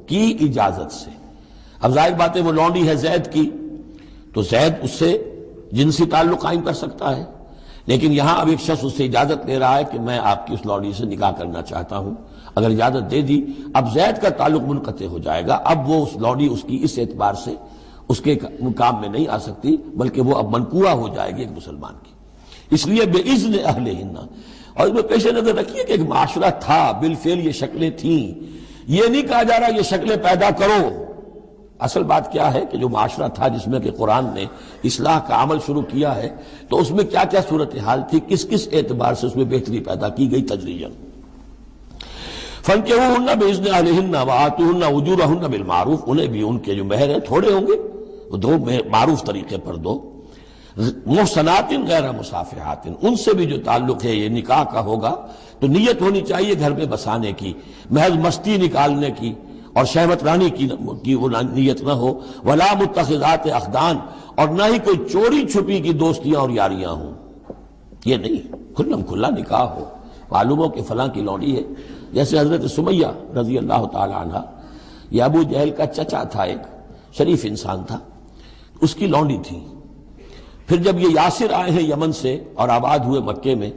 کی اجازت سے۔ اب ظاہر بات ہے وہ لونڈی ہے زید کی، تو زید اس سے جنسی تعلق قائم کر سکتا ہے، لیکن یہاں اب ایک شخص اس سے اجازت لے رہا ہے کہ میں آپ کی اس لونڈی سے نکاح کرنا چاہتا ہوں۔ اگر اجازت دے دی اب زید کا تعلق منقطع ہو جائے گا، اب وہ اس لونڈی اس کی اس اعتبار سے اس کے کام میں نہیں آ سکتی، بلکہ وہ اب منقوعہ ہو جائے گی ایک مسلمان کی۔ اس لیے بِإِذْنِ أَهْلِهِنَّ، اور اس میں پیش نظر رکھیے کہ ایک معاشرہ تھا، بالفعل یہ شکلیں تھیں، یہ نہیں کہا جا رہا یہ شکلیں پیدا کرو۔ اصل بات کیا ہے کہ جو معاشرہ تھا جس میں کہ قرآن نے اصلاح کا عمل شروع کیا ہے، تو اس میں کیا کیا صورتحال تھی، کس کس اعتبار سے اس میں بہتری پیدا کی گئی تدریجاً۔ فَانكِحُوهُنَّ بِإِذْنِ أَهْلِهِنَّ وَآتُوهُنَّ أُجُورَهُنَّ بِالْمَعْرُوفِ، انہیں بھی ان کے جو مہر ہیں تھوڑے ہوں گے وہ دو، معروف طریقے پر دو۔ محسنات غیر مصافحات، ان سے بھی جو تعلق ہے یہ نکاح کا ہوگا تو نیت ہونی چاہیے گھر میں بسانے کی، محض مستی نکالنے کی اور شہوت رانی کی وہ نیت نہ ہو۔ ولا متخذات اخدان، اور نہ ہی کوئی چوری چھپی کی دوستیاں اور یاریاں ہوں، یہ نہیں، کھلم کھلا نکاح ہو، معلوم ہو کہ فلاں کی لونڈی ہے۔ جیسے حضرت سمیہ رضی اللہ تعالی عنہ، یہ ابو جہل کا چچا تھا، ایک شریف انسان تھا، اس کی لونڈی تھی۔ پھر جب یہ یاسر آئے ہیں یمن سے اور آباد ہوئے مکے میں،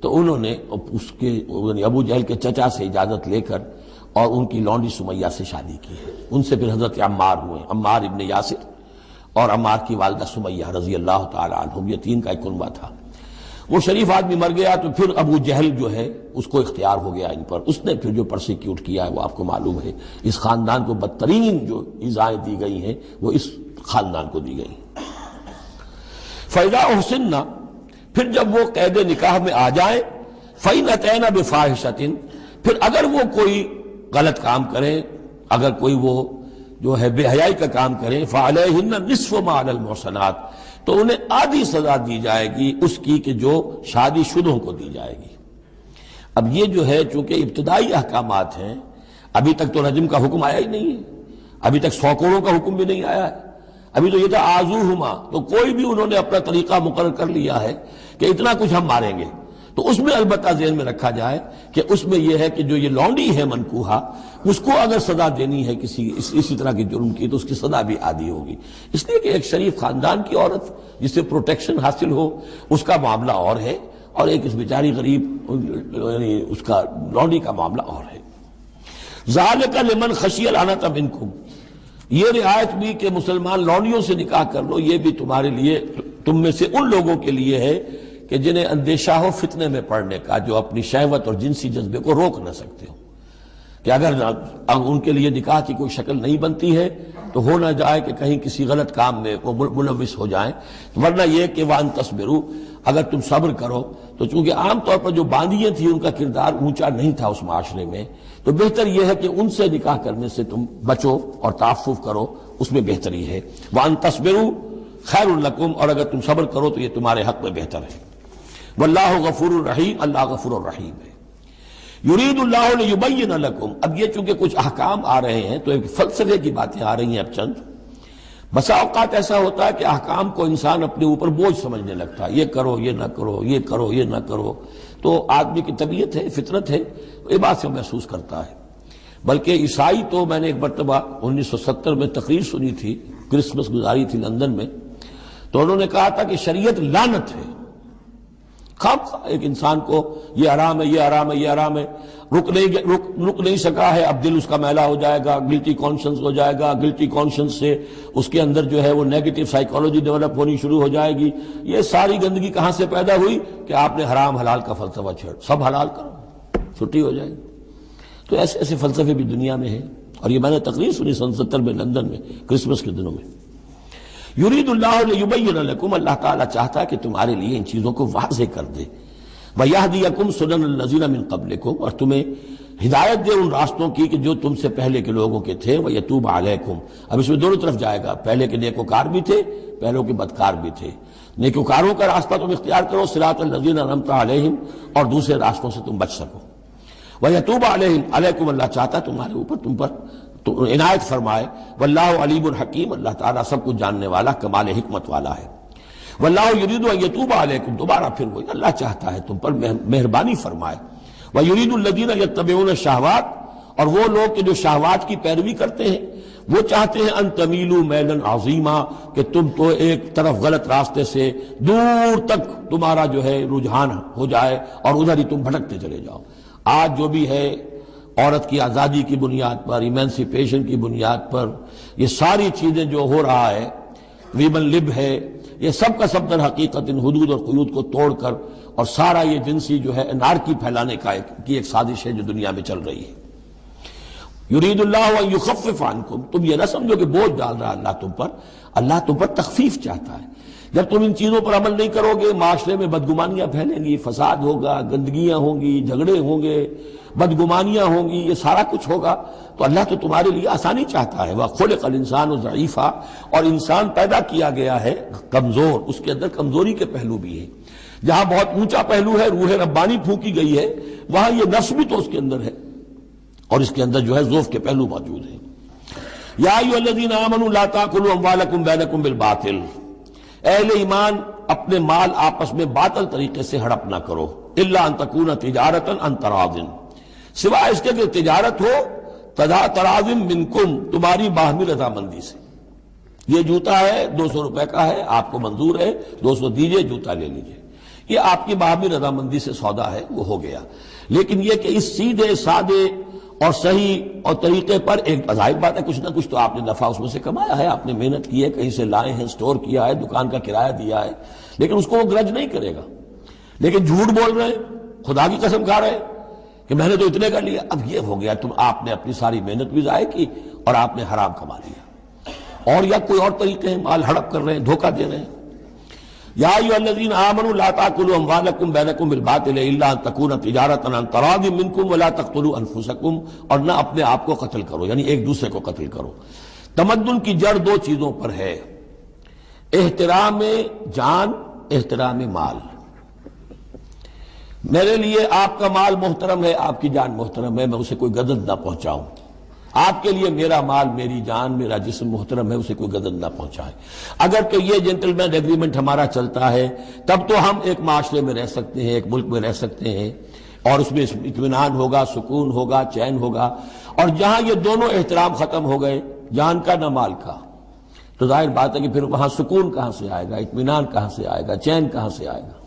تو انہوں نے اس کے ابو جہل کے چچا سے اجازت لے کر اور ان کی لونڈی سمیہ سے شادی کی ہے۔ ان سے پھر حضرت عمار ہوئے، عمار ابن یاسر اور عمار کی والدہ سمیہ رضی اللہ تعالی عنہم، یہ تین کا ایک کنبہ تھا۔ وہ شریف آدمی مر گیا تو پھر ابو جہل جو ہے اس کو اختیار ہو گیا ان پر، اس نے پھر جو پرسیکیوٹ کیا ہے وہ آپ کو معلوم ہے، اس خاندان کو بدترین جو ایذائیں دی گئی ہیں وہ اس خاندان کو دی گئی ہیں۔ فَإِذَا أُحْصِنَّ، پھر جب وہ قید نکاح میں آ جائیں، فَإِنْ أَتَيْنَ بِفَاحِشَةٍ، پھر اگر وہ کوئی غلط کام کریں، اگر کوئی وہ جو ہے بے حیائی کا کام کریں، فَعَلَيْهِنَّ نِصْفُ مَا عَلَى الْمُحْصَنَاتِ، تو انہیں آدھی سزا دی جائے گی اس کی کہ جو شادی شدوں کو دی جائے گی۔ اب یہ جو ہے چونکہ ابتدائی احکامات ہیں، ابھی تک تو رجم کا حکم آیا ہی نہیں ہے، ابھی تک 100 کوڑوں کا حکم بھی نہیں آیا ہے، ابھی تو یہ تھا آزوہما، تو کوئی بھی انہوں نے اپنا طریقہ مقرر کر لیا ہے کہ اتنا کچھ ہم ماریں گے، تو اس میں البتہ ذہن میں رکھا جائے کہ اس میں یہ ہے کہ جو یہ لونڈی ہے منکوحہ، اس کو اگر سزا دینی ہے اسی طرح کے جرم کی تو اس کی سزا بھی آدھی ہوگی، اس لیے کہ ایک شریف خاندان کی عورت جسے پروٹیکشن حاصل ہو اس کا معاملہ اور ہے، اور ایک اس بیچاری غریب یعنی اس کا لونڈی کا معاملہ اور ہے۔ ذَلِكَ لِمَنْ خَشِيَ الْعَنَتَ مِنْكُمْ، یہ رعایت بھی کہ مسلمان لونڈیوں سے نکاح کر لو، یہ بھی تمہارے لیے، تم میں سے ان لوگوں کے لیے ہے کہ جنہیں اندیشہ ہو فتنے میں پڑنے کا، جو اپنی شہوت اور جنسی جذبے کو روک نہ سکتے ہو، کہ اگر ان کے لیے نکاح کی کوئی شکل نہیں بنتی ہے تو ہو نہ جائے کہ کہیں کسی غلط کام میں وہ ملوث ہو جائیں، ورنہ یہ کہ وان تصبروا، اگر تم صبر کرو تو چونکہ عام طور پر جو باندیاں تھیں ان کا کردار اونچا نہیں تھا اس معاشرے میں، تو بہتر یہ ہے کہ ان سے نکاح کرنے سے تم بچو اور تعفف کرو، اس میں بہتری ہے۔ وان تصبروا خیر لکم، اور اگر تم صبر کرو تو یہ تمہارے حق میں بہتر ہے۔ واللہ غفور الرحیم، اللہ غفور الرحیم ہے۔ یرید اللہ لیبین لکم، اب یہ چونکہ کچھ احکام آ رہے ہیں تو ایک فلسفے کی باتیں آ رہی ہیں اب چند۔ بسا اوقات ایسا ہوتا ہے کہ احکام کو انسان اپنے اوپر بوجھ سمجھنے لگتا ہے، یہ کرو یہ نہ کرو، یہ کرو یہ نہ کرو، تو آدمی کی طبیعت ہے، فطرت ہے، یہ بات سے محسوس کرتا ہے۔ بلکہ عیسائی تو میں نے ایک مرتبہ 1970 میں تقریر سنی تھی، کرسمس گزاری تھی لندن میں، تو انہوں نے کہا تھا کہ شریعت لعنت ہے، ایک انسان کو یہ حرام ہے، یہ حرام ہے، یہ حرام ہے، رک نہیں سکا ہے، اب دل اس کا میلا ہو جائے گا، گلٹی کانشنس ہو جائے گا، گلٹی کانشنس سے اس کے اندر جو ہے وہ نیگیٹو سائیکالوجی ڈیولپ ہونی شروع ہو جائے گی۔ یہ ساری گندگی کہاں سے پیدا ہوئی کہ آپ نے حرام حلال کا فلسفہ چھیڑ، سب حلال کرو چھٹی ہو جائے گی۔ تو ایسے ایسے فلسفے بھی دنیا میں ہیں، اور یہ میں نے تقریر سنی 1970 میں لندن میں کرسمس کے دنوں میں۔ یرید اللہ لیبین لکم، اللہ تعالیٰ چاہتا ہے کہ تمہارے لیے ان چیزوں کو واضح کر دے۔ وَيَهْدِيَكُمْ سُنَنَ الَّذِينَ مِن قَبْلِكُمْ، اور تمہیں ہدایت دے ان راستوں کی کہ جو تم سے پہلے کے لوگوں کے تھے۔ وَيَتُوبَ عَلَيْكُمْ، اب اس میں دونوں طرف جائے گا، پہلے کے نیکوکار بھی تھے، پہلوں کے بدکار بھی تھے۔ نیکوکاروں کا راستہ تم اختیار کرو، صراط الذین انعمت علیہم، اور دوسرے راستوں سے تم بچ سکو۔ وَيَتُوبَ عَلَيْهِمْ، علیکم، اللہ چاہتا ہے تمہارے اوپر، تم پر عنایت فرمائے۔ واللہ علیم الحکیم، اللہ تعالیٰ سب کچھ جاننے والا، کمال حکمت والا ہے۔ واللہ یرید ان یتوب علیکم، دوبارہ پھر وہی، اللہ چاہتا ہے تم پر مہربانی فرمائے۔ ویرید الذین یتبعون الشہوات، اور وہ لوگ کہ جو شہوات کی پیروی کرتے ہیں وہ چاہتے ہیں ان تمیلوا میلا عظیما، کہ تم تو ایک طرف غلط راستے سے دور تک تمہارا جو ہے رجحان ہو جائے اور ادھر ہی تم بھٹکتے چلے جاؤ۔ آج جو بھی ہے عورت کی آزادی کی بنیاد پر، ایمانسیپیشن کی بنیاد پر، یہ ساری چیزیں جو ہو رہا ہے، ویمن لب ہے، یہ سب کا سب در حقیقت ان حدود اور قیود کو توڑ کر اور سارا یہ جنسی جو ہے انارکی پھیلانے کی ایک سازش ہے جو دنیا میں چل رہی ہے۔ یرید اللہ ان یخفف عنکم، تم یہ نہ سمجھو کہ بوجھ ڈال رہا اللہ تم پر، اللہ تم پر تخفیف چاہتا ہے۔ جب تم ان چیزوں پر عمل نہیں کرو گے، معاشرے میں بدگمانیاں پھیلیں گی، فساد ہوگا، گندگیاں ہوں گی، جھگڑے ہوں گے، بدگمانیاں ہوں گی، یہ سارا کچھ ہوگا، تو اللہ تو تمہارے لیے آسانی چاہتا ہے۔ وَخُلِقَ الْإِنسَانُ ضَعِيفًا، اور انسان پیدا کیا گیا ہے کمزور، اس کے اندر کمزوری کے پہلو بھی ہیں۔ جہاں بہت اونچا پہلو ہے، روح ربانی پھونکی گئی ہے، وہاں یہ نفس بھی تو اس کے اندر ہے، اور اس کے اندر جو ہے ضعف کے پہلو موجود ہیں۔ یا ایھا الذین آمنوا لا تأکلوا اموالکم بینکم بالباطل، اہل ایمان اپنے مال آپس میں باطل طریقے سے ہڑپ نہ کرو، الا ان تکون تجارتا عن تراض، سوائے اس کے کہ تجارت ہو تراض منکم، تمہاری باہمی رضامندی سے۔ یہ جوتا ہے 200 روپے کا ہے، آپ کو منظور ہے 200 دیجئے، جوتا لے لیجئے، یہ آپ کی باہمی رضامندی سے سودا ہے، وہ ہو گیا۔ لیکن یہ کہ اس سیدھے سادے اور صحیح اور طریقے پر، ایک ظاہر بات ہے کچھ نہ کچھ تو آپ نے نفع اس میں سے کمایا ہے، آپ نے محنت کی ہے، کہیں سے لائے ہیں، سٹور کیا ہے، دکان کا کرایہ دیا ہے، لیکن اس کو وہ گرج نہیں کرے گا۔ لیکن جھوٹ بول رہے ہیں، خدا کی قسم کھا رہے ہیں کہ میں نے تو اتنے کر لیا، اب یہ ہو گیا، آپ نے اپنی ساری محنت بھی ضائع کی اور آپ نے حرام کما لیا، اور یا کوئی اور طریقے ہیں، مال ہڑپ کر رہے ہیں، دھوکہ دے رہے ہیں۔ یا ایھا الذین آمنوا لا تأکلوا اموالکم بینکم بالباطل الا ان تکون تجارتا عن تراض منکم ولا تقتلوا انفسکم، اور نہ اپنے آپ کو قتل کرو، یعنی ایک دوسرے کو قتل کرو۔ تمدن کی جڑ دو چیزوں پر ہے، احترام جان، احترام مال۔ میرے لیے آپ کا مال محترم ہے، آپ کی جان محترم ہے، میں اسے کوئی گدن نہ پہنچاؤں۔ آپ کے لیے میرا مال، میری جان، میرا جسم محترم ہے، اسے کوئی گدن نہ پہنچائے۔ اگر کہ یہ جنٹلمین ایگریمنٹ ہمارا چلتا ہے تب تو ہم ایک معاشرے میں رہ سکتے ہیں، ایک ملک میں رہ سکتے ہیں، اور اس میں اطمینان ہوگا، سکون ہوگا، چین ہوگا۔ اور جہاں یہ دونوں احترام ختم ہو گئے، جان کا نہ مال کا، تو ظاہر بات ہے کہ پھر وہاں سکون کہاں سے آئے گا، اطمینان کہاں سے آئے گا، چین کہاں سے آئے گا۔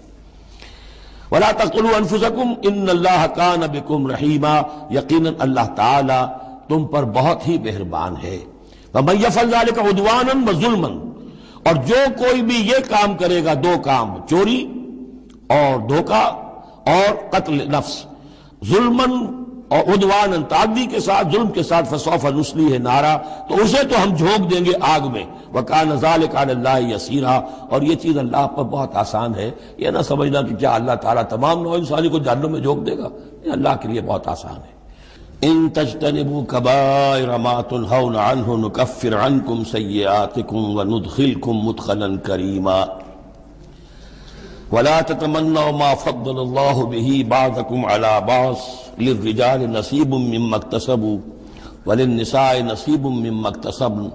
وَلَا تَقْتُلُوا أَنفُسَكُمْ إِنَّ اللَّهَ كَانَ بِكُمْ رَحِيمًا، یقیناً اللہ تعالی تم پر بہت ہی مہربان ہے۔ وَمَن يَفْعَلْ ذَلِكَ عُدْوَانًا وَظُلْمًا، اور جو کوئی بھی یہ کام کرے گا، دو کام، چوری اور دھوکہ اور قتل نفس، ظلمًا اور عدوان تعدی کے ساتھ، ظلم کے ساتھ، فسوف نصلیہ نارا، تو اسے تو ہم جھونک دیں گے آگ میں، وکان ذلک علی اللہ یسیرا، اور یہ چیز اللہ پر بہت آسان ہے۔ یہ نہ سمجھنا کہ کیا اللہ تعالیٰ تمام نوع انسانی کو جہنم میں جھونک دے گا، یہ اللہ کے لیے بہت آسان ہے۔ ان تجتنبوا کبائر ما تنہون عنہ نکفر عنکم سیئاتکم وندخلکم مدخلا کریما ولا تتمنوا ما فضل اللہ به بعضکم علی بعض للرجال نصیب مما اکتسبوا وللنساء نصیب مما اکتسبن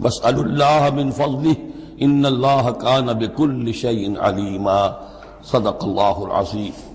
واسألوا اللہ من فضلہ ان اللہ کان بکل شیء علیما۔ صدق اللہ العظیم۔